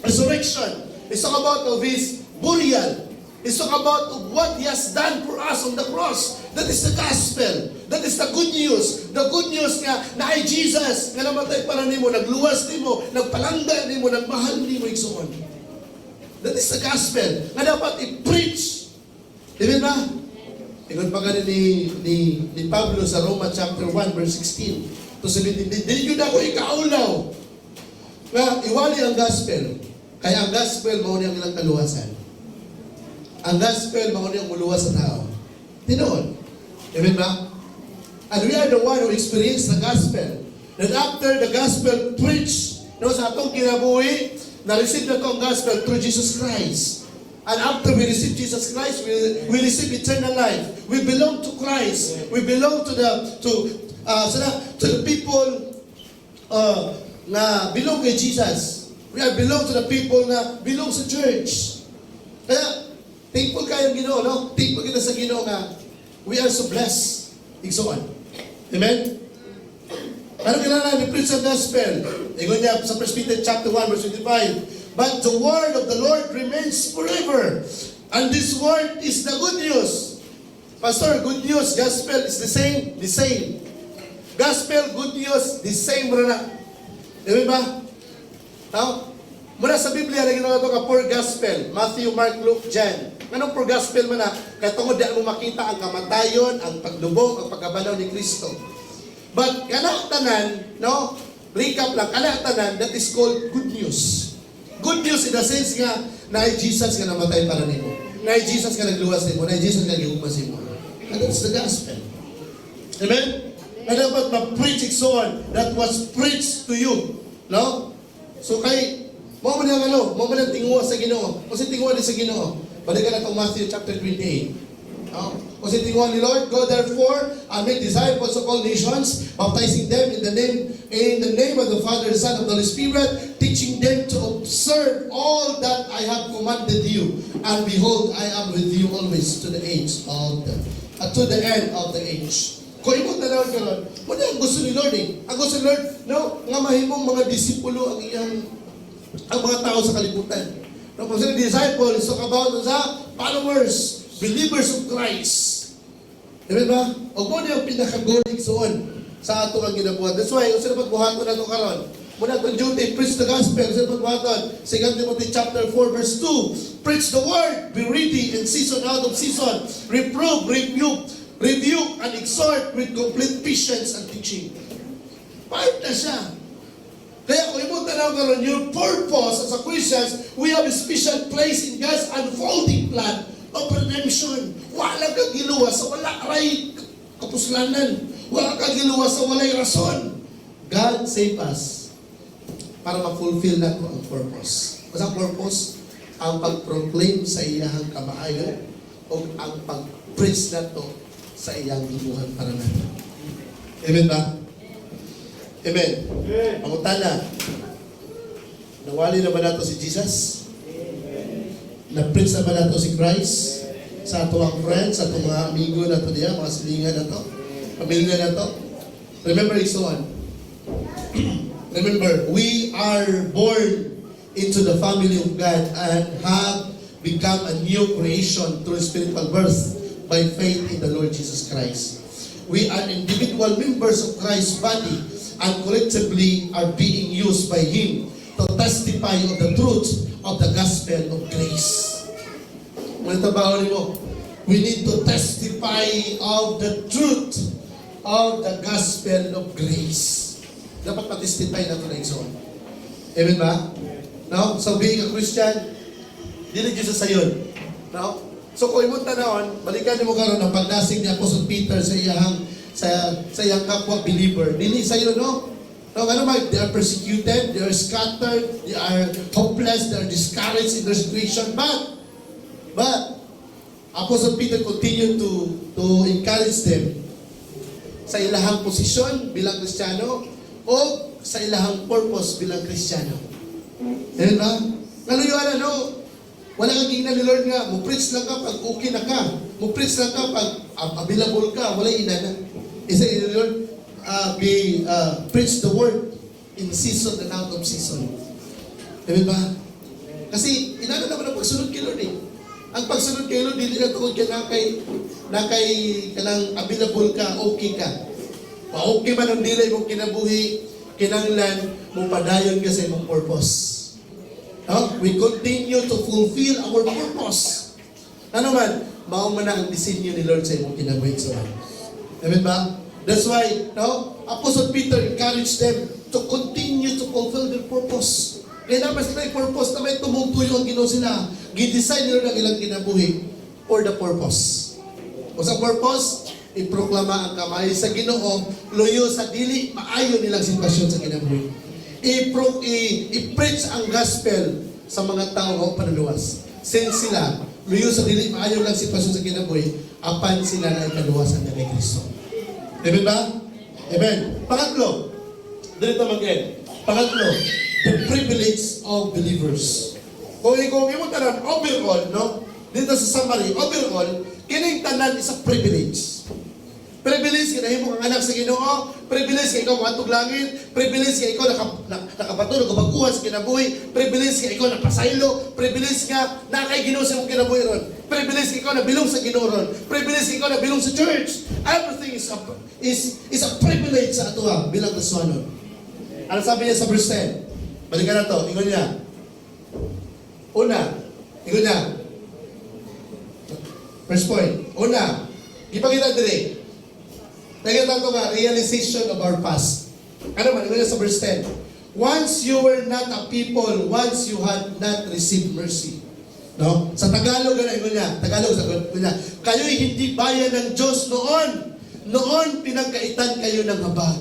resurrection. It's about of His burial. It's about of what He has done for us on the cross. That is the gospel. That is the good news. The good news nga na ay Jesus nga namatay para nimo, nagluwas nimo, nagpalangga nimo, nagmahal nimo igsoon. That is the gospel. Nga dapat i-preach. Amen ba? Ingon pa ganun ni Pablo sa Roma chapter 1 verse 16 to 17. Dili yun ako ikaulaw. Nga iwali ang gospel. Kaya ang gospel mao ni ang ilang kaluwasan. Ang gospel mao ni ang muluwas sa tao. Tinuod. Amen ba? And we are the one who experienced the gospel. That after the gospel preached, sa atong kinabuhi, na-receive na itong gospel through Jesus Christ. And after we receive Jesus Christ, we receive eternal life. We belong to Christ. We belong to the people na belong kay Jesus. We are belong to the people na belong sa church. Kaya, thankful kayo Ginoo, no? Thankful kita sa Ginoo nga we are so blessed. Igsoon. Amen? Ano kailangan ni preach the gospel? Ingon niya sa 1 Peter chapter 1 verse 25. But the word of the Lord remains forever. And this word is the good news. Pastor, good news, gospel is the same. The same. Gospel, good news, the same rana. Amen ba? Now, muna sa Biblia, na ginawa ito ka poor gospel. Matthew, Mark, Luke, John. Anong poor gospel mo na? Kaya tungod di mo makita ang kamatayon, ang paglubong, ang pagkabanaw ni Kristo. But kanatanan, no? Recap lang, kanatanan, that is called good news. Good news in the sense nga, na ay Jesus ka namatay para nimo. Na ay Jesus ka nagluwas nimo. Na ay Jesus ka gihumas nimo. And that's the gospel. Amen? Na dapat ma-preach it so on that was preached to you. No? So kay, mo man ang tingwa sa Ginoo. Kasi tingwa din sa Ginoo. Balikan na itong Matthew chapter 28. No? Kasi tingwa ni Lord, go therefore and make disciples of all nations, baptizing them in the name of the Father, the Son, and the Holy Spirit, teaching them to observe all that I have commanded you. And behold, I am with you always to the end of the age. Kung imong tanaw ka Lord, muna ang gusto ni Lord eh. Ang gusto ni Lord, no, nga mahimong mga disipulo ang mga tao sa kalibutan. No, kung sila disciples, talk about sa followers, believers of Christ. Amen ba? O mo niya ang pinakagolig soon sa ato ang ginabuhat. That's why, kung sila pagbuhato na ito karon, Muna itong duty, preach the gospel. Sa pagwatan, 2 Timothy chapter 4, verse 2. Preach the word, be ready in season, out of season. Reprove, rebuke, and exhort with complete patience and teaching. Part na siya. Kaya kung imo tanaw karon your purpose as a Christians, we have a special place in God's unfolding plan of redemption. Wala kang giluwa sa wala ray kapuslanan. Wala kang giluwa sa walay rason. God save us para ma-fulfill nato ang purpose. Ang purpose, ang pag-proclaim sa iyahang kamaayon o ang pag-preach nato sa iyang gibuhat para nato. Amen ba? Amen. Pangutana, nawali na ba nato si Jesus? Na-preach na ba nato si Christ? Sa ato ang friends, sa ato mga amigo nato diya, mga silingan nato, pamilya nato? Remember, Ixon. Remember, we are born into the family of God and have become a new creation through spiritual birth by faith in the Lord Jesus Christ. We are individual members of Christ's body and collectively are being used by Him to testify of the truth of the gospel of grace. Mga tabaho mo, we need to testify of the truth of the gospel of grace. Dapat patestify natin na iso. Amen ba? No? So being a Christian, dili Diyos sa sayon. No? So kung imong tanawon, balikan mo karon ang pagdasig ni Apostle Peter sa iyang kapwa believer. Dili sayon, no? No, ano ba? They are persecuted, they are scattered, they are hopeless, they are discouraged in their situation. But Apostle Peter continued to encourage them sa ilahang posisyon bilang Kristiyano o sa ilahang purpose bilang Kristiyano. Ayan ba? Naluyuan wala kang gingnan ni Lord nga, mo-preach lang ka pag okay na ka. Mo-preach lang ka pag available ka, wala inana. Isa ni Lord, preach the word in season and out of season. Amen ba? Kasi inana naman ang pagsunod kay Lord eh. Ang pagsunod kay Lord, dili na tukod ka na kay kanang available ka, okay ka. Pa-okay man ang dilay mong kinabuhi, kinanglan, mong padayon ka sa imong purpose. No? We continue to fulfill our purpose. Ano man, mauma na ang disenyo ni Lord sa imong kinabuhi. Amen ba? That's why, no? Apostle Peter encouraged them to continue to fulfill their purpose. Kaya naman sila yung purpose na may tumungtuyo ang Ginoo sila. Gidesign nila ng ilang kinabuhi for the purpose. O sa purpose, iproklama ang kamay sa Ginoo, luyo sa dili maayo nilang sitwasyon sa kinabuhi. I-preach ang gospel sa mga tao o panuluwas. Since sila, luyo sa dili maayo nilang sitwasyon sa kinabuhi, apan sila na ikaluwasan na kay Kristo. Amen ba? Amen. Pangatlo, dito mag-end. Pangatlo, the privilege of believers. Kung imo tanan overall, no? Dito sa summary, overall, kining tanan is a privilege. Privilege kay nahimo kang anak sa Ginoo, privilege kay ikaw matug langit, privilege kay ikaw nakapatulog o baguhan sa kinabuhi, privilege kay ikaw napasaylo, privilege nga na kay Ginoo sa imong kinabuhi ron, privilege kay ikaw na bilong sa Ginoo ron, privilege kay ikaw na bilong sa church. Everything is a privilege sa atoa bilang Kristiyanon. Ano sabi niya sa verse 10? Balikan na to, ingon niya. Una, ingon niya. First point. Una, ipakita dire. Nakita ito nga, realization of our past. Ano man, ingon niya sa verse 10. Once you were not a people, once you had not received mercy. No? Sa Tagalog, ingon niya, kayo'y hindi bayan ng Diyos noon. Noon, pinagkaitan kayo ng habag.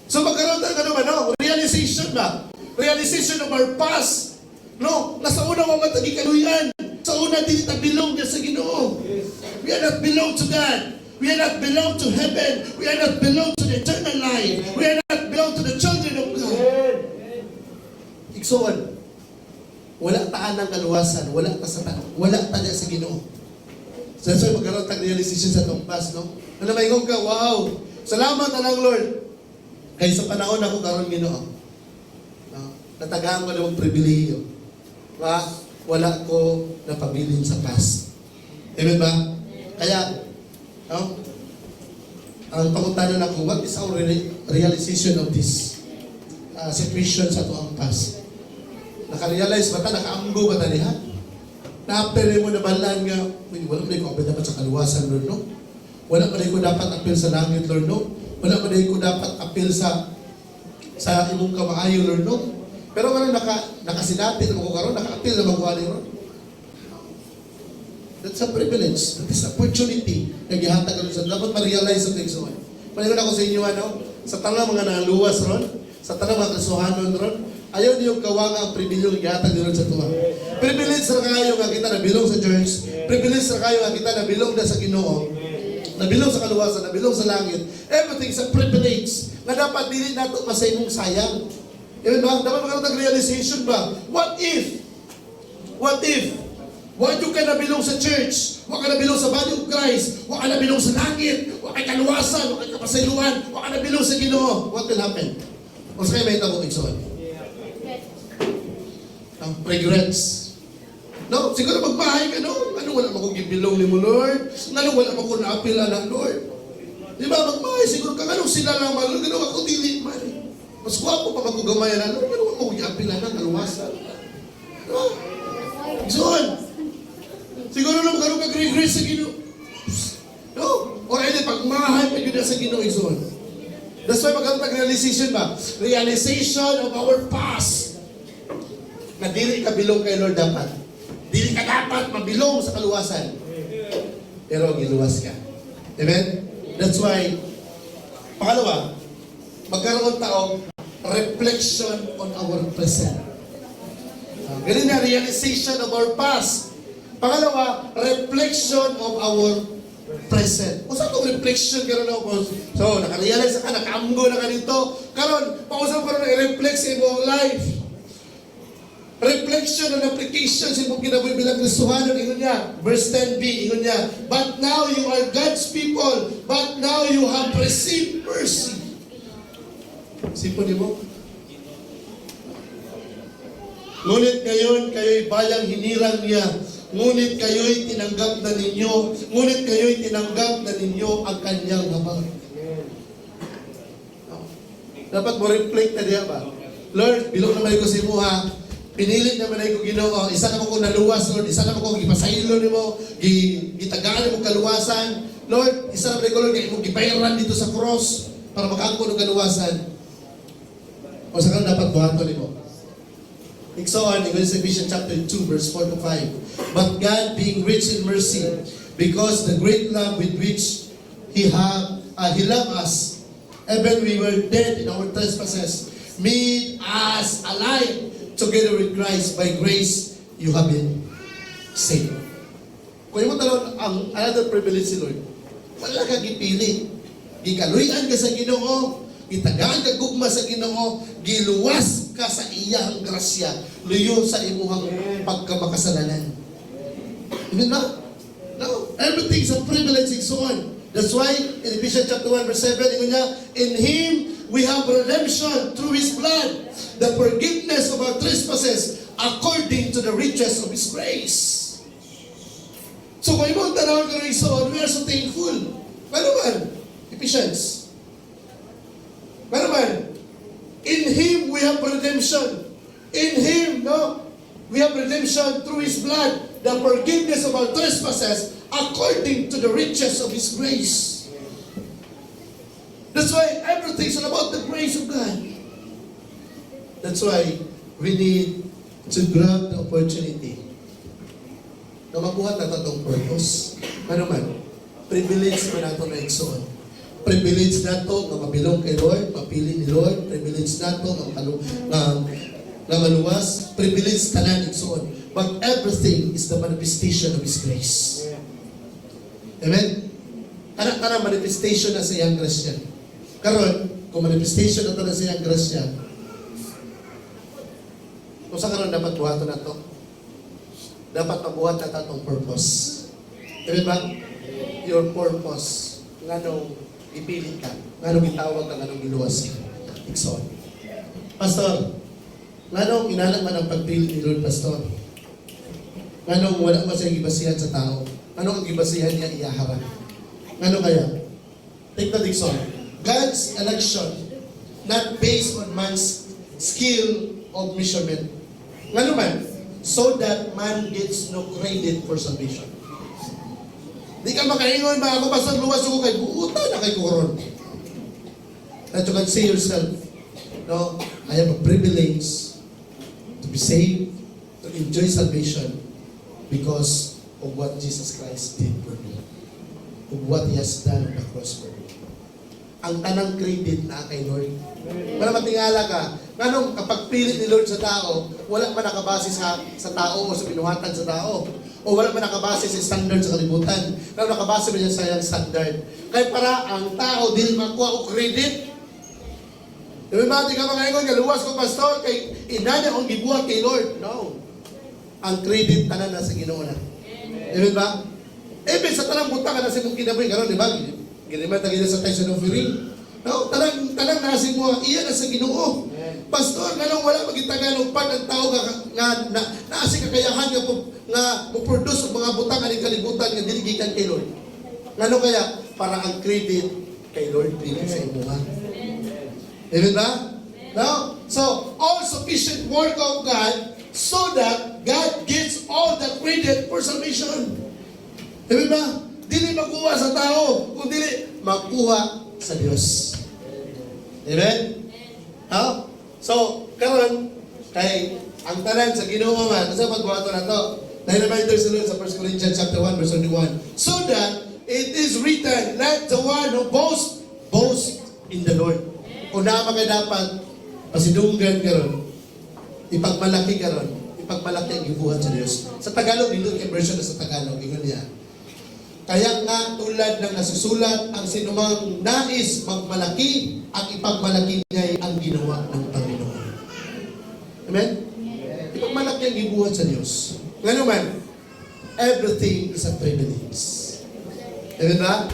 So magkaroon tayo naman, no? Realization ba? Realization of our past. No? Nasa una mo matagi kaluyan. Sa una, hindi ta belong niya sa Ginoo. We are not belong to God. We are not belong to heaven. We are not belong to the eternal life. We are not belong to the children of God. Igsoon, wala taan ng kaluwasan. Wala ta sa Ginoo. So that's why magkaroon tayo realization sa itong past, no? Ano may ka, wow! Salamat na lang, Lord. Kaya sa panahon ako karon Ginoo. No? Natagaan ko ng pribilehiyo. Wala ko napabilin sa past. Amen ba? Kaya, no? Ang pangutanan ako, what is our realization of this? situation sa ito ang past. Nakarealize ba ta, nakaamgo ba ta niya? Na-apel mo na balaan nga, wala pa rin ko apel dapat sa kaluwasan, Lord, no? Wala pa rin ko dapat apel sa langit, Lord, no? Wala pa rin ko dapat apel sa imong kamaayo, Lord, no? Pero nga nakasinapit na ko karon, naka-apel na magwali, Lord. That's a privilege. That is opportunity. Naghihatag ka sa dapat ma-realize ang things one. Panayon ako sa inyo, ano? Sa tanang mga naluwas ron, sa tanang mga kasuhanon ron, ayaw niyo kawanga ang pribilege naghihatag nila sa tuwa. Privilege na kayo nga kita na bilong sa church. Privilege na kayo nga kita na bilong na sa Ginoo. Nabilong sa kaluwasan, nabilong sa langit. Everything is a privilege na dapat dili nato masaymong sayang. Even ba? Dapat magkaroon ng realization ba? What if? Why you ka nabilong sa church? Wa ka nabilong sa body of Christ? Wa ka nabilong sa langit? Wa kay kaluwasan? Wa kay kapasayloan? Wa ka nabilong sa Ginoo? What will happen? O sa kayo may itang ikson? Regrets. No, siguro magbahay ka, no? Ano wala mo kong gibilong ni mo, Lord? Ano wala mo kong naapila ng Lord? Di ba, magbahay, siguro ka, anong sila lang, Lord? Gano'n ako dili, man. Mas guwapo pa magkugamaya na, Lord. Ano mo kong giapila ng kaluwasan? No? Ikson! Siguro lang magkaroon ka regret sa Ginoo. No? Or hindi, pagmahay pa yun sa Ginoo, Ikson. That's why magkaroon ng realization ba? Realization of our past. Na dili ka bilong kay Lord dapat. Dili ka dapat mabilong sa kaluwasan. Pero giluwas ka. Amen? That's why, pangalawa, magkaroon taong reflection on our present. Ganun na, realization of our past. Pangalawa, reflection of our present. Kung saan itong reflection karon ako? So, nakarealize ka, nakaamgo na ka dito. Karon, pausap ka na i-reflect sa iyong life. Reflection and application sa imong kinabuhi bilang Kristohano, ingon niya, verse 10b, ingon niya, but now you are God's people, but now you have received mercy. Sipon mo? Ngunit ngayon, kayo'y bayang hinirang niya, ngunit kayo'y tinanggap na ninyo ang kanyang habag. Dapat mo reflect na diya ba? Lord, bilog naman ko si mo ha, pinilit naman ko Ginoo, isa naman ko naluwas, Lord, isa naman ko gipasaylo nimo, gitagaan mo kaluwasan. Lord, isa naman ko Lord, kay mo gibayaran dito sa cross para makaangko ng kaluwasan. O sa kan dapat buhaton nimo. Iksoan, in Ephesians chapter 2, verse 4 to 5. But God, being rich in mercy, because the great love with which He loved us, even we were dead in our trespasses, made us alive together with Christ. By grace, you have been saved. Kung mo talon ang another privilege si Lord, wala ka gipili. Gikaluyan ka sa Ginoo, gitagaan ka gugma sa Ginoo, giluwas ka sa iyang grasya, luyo sa imuhang pagkamakasalanan. Amen ba? No, everything is a privilege and so on. That's why in Ephesians chapter 1 verse 7, in Him we have redemption through His blood, the forgiveness of our trespasses according to the riches of His grace. So kung ibang tanawag ka rin so, we are so thankful. Ano man? Ephesians. Ano man? In Him we have redemption. In Him, no? We have redemption through His blood, the forgiveness of our trespasses according to the riches of His grace. That's why everything's all about the grace of God. That's why we need to grab the opportunity na mabuhat na itong purpose. Ano man, privilege mo na ito na iksoon. Privilege na ito na mabilong kay Lord, mapili ni Lord. Privilege na ito na maluwas. Privilege tanan iksoon. But everything is the manifestation of His grace. Amen? Anak manifestation na sa iyang grasya. Karon, kung manifestation na ito na sa iyang grasya, kung saan karon dapat buhaton na ito? Dapat mabuhat na itong purpose. Amen ba? Your purpose. Nganong ipili ka. Nganong itawag ka. Nganong iluwas ka. Ikson. Pastor, nganong inalang man ang pagpili ni Lord, Pastor? Nganong wala man siya gibasihan sa tao? Nganong ang gibasihan niya iyaharap? Nganong kaya? Take the Dixon. God's election, not based on man's skill of measurement. Nga naman, so that man gets no credit for salvation. Di ka makaingon ba ako basta luwas ako kay buutan na kay kuron. That you can say yourself, no, I have a privilege to be saved, to enjoy salvation because of what Jesus Christ did for me, of what He has done on the cross for me. Ang tanang credit na kay Lord. Para matingala ka, ganong kapag pilit ni Lord sa tao, wala man nakabase sa tao o sa pinuhatan sa tao. O wala man nakabase sa standard sa kalibutan. Pero nakabase ba niya sa iyang standard. Kaya para ang tao din makuha o credit. Diba ba, di ka makaingon nga, luwas ko pastor, kay inanya akong gibuhat kay Lord. No. Ang credit tanan na sa Ginoo na. Diba ba? Even sa tanang butang ka na sa mong kinabuhi, karon di ba? Ginimata gina sa tayo sa offering. No, tanang nasing mo, iya na sa Ginoo. Pastor, ganong wala magitagan ng pag ang tao nga naasi kakayahan nga mo-produce ang mga butang aning kalibutan nga diligikan kay Lord. Ngano kaya? Para ang credit kay Lord din sa imuha. Amen ba? No? So, all sufficient work of God so that God gets all the credit for salvation. Amen ba? Dili makuha sa tao, kung dili makuha sa Diyos. Amen? No? So, karon kay ang tanan sa Ginoo man, sa pagbuhaton nato. Dahil reminder sa Lord sa 1 Corinthians chapter 1 verse 21. So that it is written, let the one who boast in the Lord. Kung naman kayo dapat pasidunggan karon, ipagmalaki karon, ipagmalaki ang gibuhat sa Dios. Sa Tagalog, dito kay version na sa Tagalog, ingon niya. Kaya nga tulad ng nasusulat, ang sinumang nais magmalaki, ang ipagmalaki niya ang ginawa ng Panginoon. Amen? Ipagmalaki ang gibuhat sa Diyos. Ngayon man, everything is a privilege. Amen ba?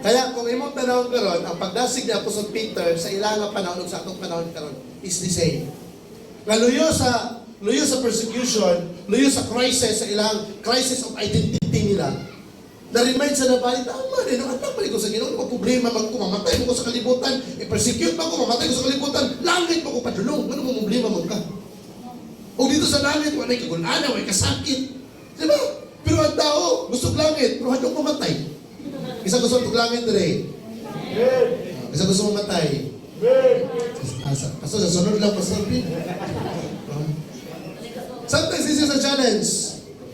Kaya kung imong tanawon karon, ang pagdasig ni Apostol Peter sa ilang panahon sa atong panahon karon is the same. Nga luyo sa persecution, luyo sa crisis, sa ilang crisis of identity nila, na-remind sa nabalit, tama rin, anak balik ko sa Ginoo, problema man ko, mamatay mo ko sa kalibutan, i-persecute pa ko, mamatay ko sa kalibutan, langit mo ko padulong, ano mo problema mo ka? O dito sa langit, wala kagulaan, wala kasakit. Diba? Pero ang tao, gusto langit, pero hadong mamatay. Isa gusto itong langit rin. Isa gusto mamatay. Pastor, sa sunod lang, Pastor P. Sometimes this is a challenge.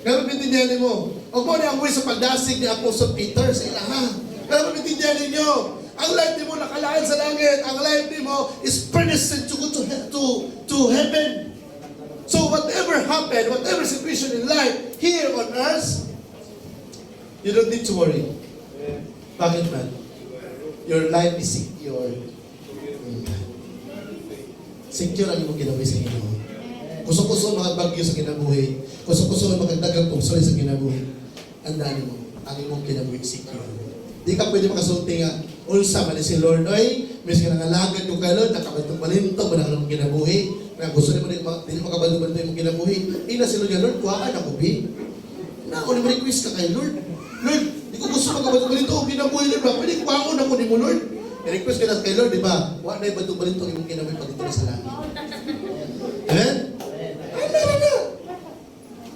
Pero pintindihan mo. Huwag mo na ang way sa pagdasig ni Apostle Peter sa ilaha. Pero pintindihan ninyo. Ang life mo nakalaan sa langit. Ang life mo is predestined to go to heaven. So whatever happened, whatever situation in life, here on earth, you don't need to worry. Bakit man? Your life is secure. Secure ang imong ginabuhi sa Ginoo. Kuso-kuso mga bagyo sa kinabuhi. Kuso-kuso mga dagang pungsoy sa kinabuhi. Andaan mo, ang imong kinabuhi secure. Di ka pwede makasulti nga, ulsa man si Lord, oy, mis ka nangalagad yung kay Lord, nakapagpalinto, manang mong kinabuhi, na gusto niyo hindi makabaldo-baldo yung kinabuhi. Ina si Lord, Lord, kuhaan ako, bi. Na ako ni request ka kay Lord. Lord, di ko gusto makabaldo-baldo yung kinabuhi, Lord, ba? Pwede kuhaan ako ni mo, Lord. I-request ka na kay Lord, di ba? Wala na yung baldo-baldo yung kinabuhi pag ito sa langit. Amen?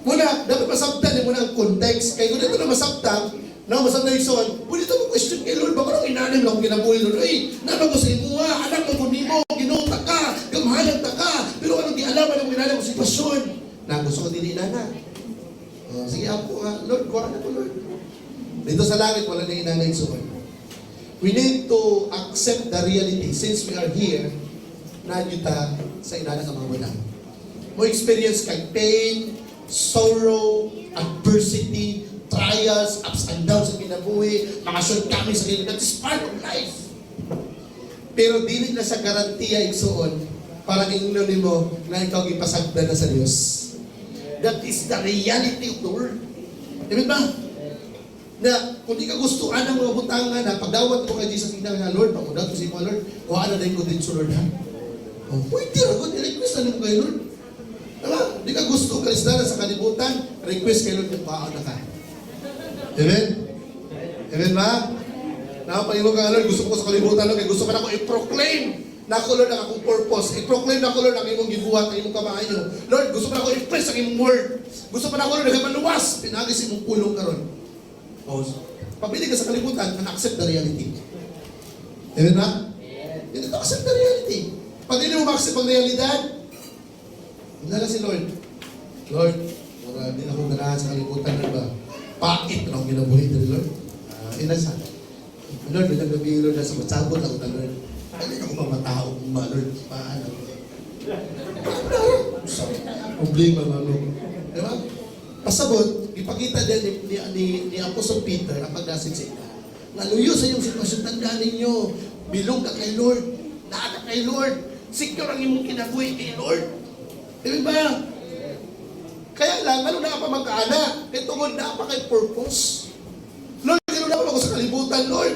Muna, dapat masabtan mo na ang context. Kaya kung dito na masabtan, masabtan yung son, pwede ito mo question kay Lord, baka nang inanim lang kinabuhi Lord. Ay, naman ko sa imuha, anak mo ni mo, ginuta ka, gamahalan ta ka, pero anong dialaman ang inanim mo sitwasyon? Na gusto ko din inana. Sige ako nga, Lord, kuha na ko Lord. Dito sa langit, wala na inana yung son. We need to accept the reality, since we are here, na yuta sa inana ka mga walang. Mo experience kay pain, sorrow, adversity, trials, ups and downs sa kinabuhi, mga shortcomings sa kinabuhi. That is part of life. Pero dili na sa garantiya igsuon para ingnon nimo na ikaw gipasagdan na sa Dios. That is the reality of the world. Amen ba? Na kung di ka gusto ang mga butangan na pagdawat mo kay Jesus na Lord, pagdawat ko sa imo Lord, kuha na din ko din sa Lord ha. Pwede ra gud i-request na kay Lord. Diba? Di ka gusto kalisdanan sa kalibutan, request kay Lord yung paano na ka. Amen? Amen ba? Nakapagino ka, Lord, gusto ko sa kalibutan, Lord, gusto ka na ako i-proclaim Nako Lord ang akong purpose. I-proclaim na ko Lord ang imong gibuhat, ang imong kamahayo. Lord, gusto pa na ako i-express ang imong word. Gusto pa na ako Lord nagamaluwas. Pinagis imong pulong karon. O, pabili ka sa kalibutan, and accept the reality. Amen ba? Hindi to accept the reality. Pag hindi mo ma-accept ang realidad, hindi na si Lord. Lord, wala din ako ganahan sa kalibutan na ba? Pait na akong ginabuhi din, Lord. Inasa. Lord, bilang gabi, Lord, nasa magsabot ako na, Lord. Hindi ako mamatao kung ba, Lord. Paano? Problema, mano. Diba? Pasabot, ipakita din ni Apostle Peter ang pagdasin sa ina. Naluyo sa iyong sitwasyon, tandaan ninyo, bilong ka kay Lord, naa ka kay Lord, secure ang imong kinabuhi kay Lord. Diba? Kaya lang, ano na pa magkaana? Kaya tungod na pa kay purpose. Lord, gano'n na ako sa kalibutan, Lord.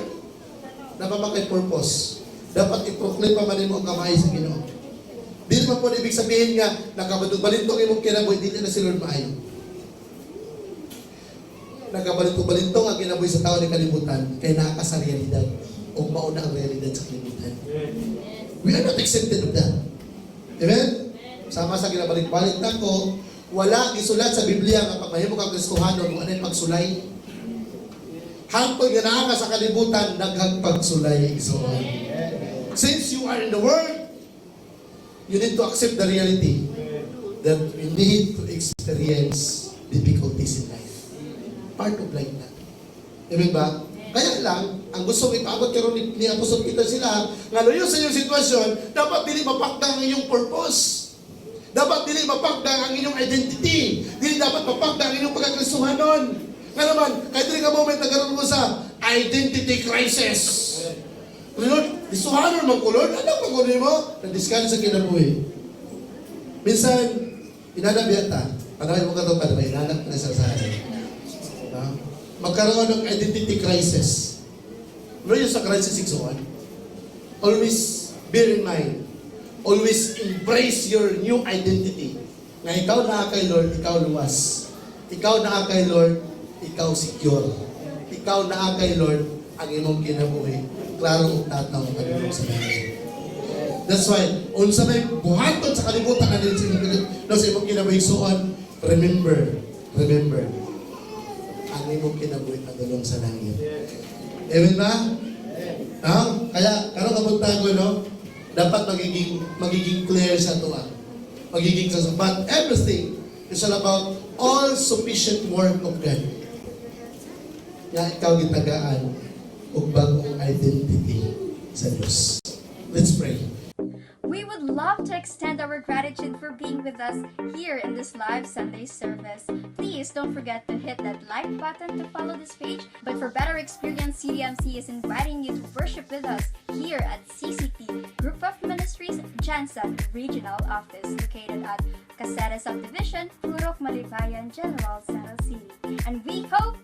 Napapa kay purpose. Dapat i-proclaim pa man mo ang kamay sa Ginoo. Di naman po ibig sabihin nga, nakabalintong imong kinabuhi, di na si Lord maayo. Nakabalintong ang kinabuhi sa tao ni kalibutan, kaya nakaka sa realidad. O mauna ang realidad sa kalibutan. We are not exempted of that. Amen? Sama sa ginabalik-balik na ko, wala gisulat sa Biblia nga pag mahimo kang Kristohanon, kung ano yung pagsulay. Hangtod nga naa ka sa kalibutan, naghagpagsulay igsoon. Since you are in the world, you need to accept the reality that you need to experience difficulties in life. Part of life na. Amen ba? Kaya lang, ang gusto kong ipaabot karon ni Apostol Peter sila, nga luyo sa iyong sitwasyon, dapat dili mapakdang ang iyong purpose. Dapat dili mapakdang ang inyong identity. Dili dapat mapakdang ang inyong pagkakristohanon. Nga naman, kahit rin ka moment nagkaroon mo sa identity crisis. Lord, kristohanon man ko, Lord, ano pa ko mo? Nadiskali sa kinabuhi. Minsan, inanabiyata. Panawin mo ka ito pa, inanap na sa akin. Magkaroon ng identity crisis. Ano yung sa crisis 601? Always bear in mind, always embrace your new identity. Na ikaw na kay Lord, ikaw luwas. Ikaw na kay Lord, ikaw secure. Ikaw na kay Lord, ang imong kinabuhi. Klaro kung tataw ang kanilang sa langit. That's why, unsa may buhaton sa kalibutan na din sa imong kinabuhi suon, remember, ang imong kinabuhi padulong sa langit. Amen ba? Kaya, karong kapunta ko, no? Dapat magiging clear sa ito. Magiging sa but everything is all about all sufficient work of God. Kaya ikaw gitagaan og bagong identity sa Diyos. Let's pray. We would love to extend our gratitude for being with us here in this live Sunday service. Please don't forget to hit that like button to follow this page. But for better experience, CDMC is inviting you to worship with us here at CCT Group of Ministries Jansan Regional Office located at Caceres Subdivision, Purok Malibayan, General Santos City. And we hope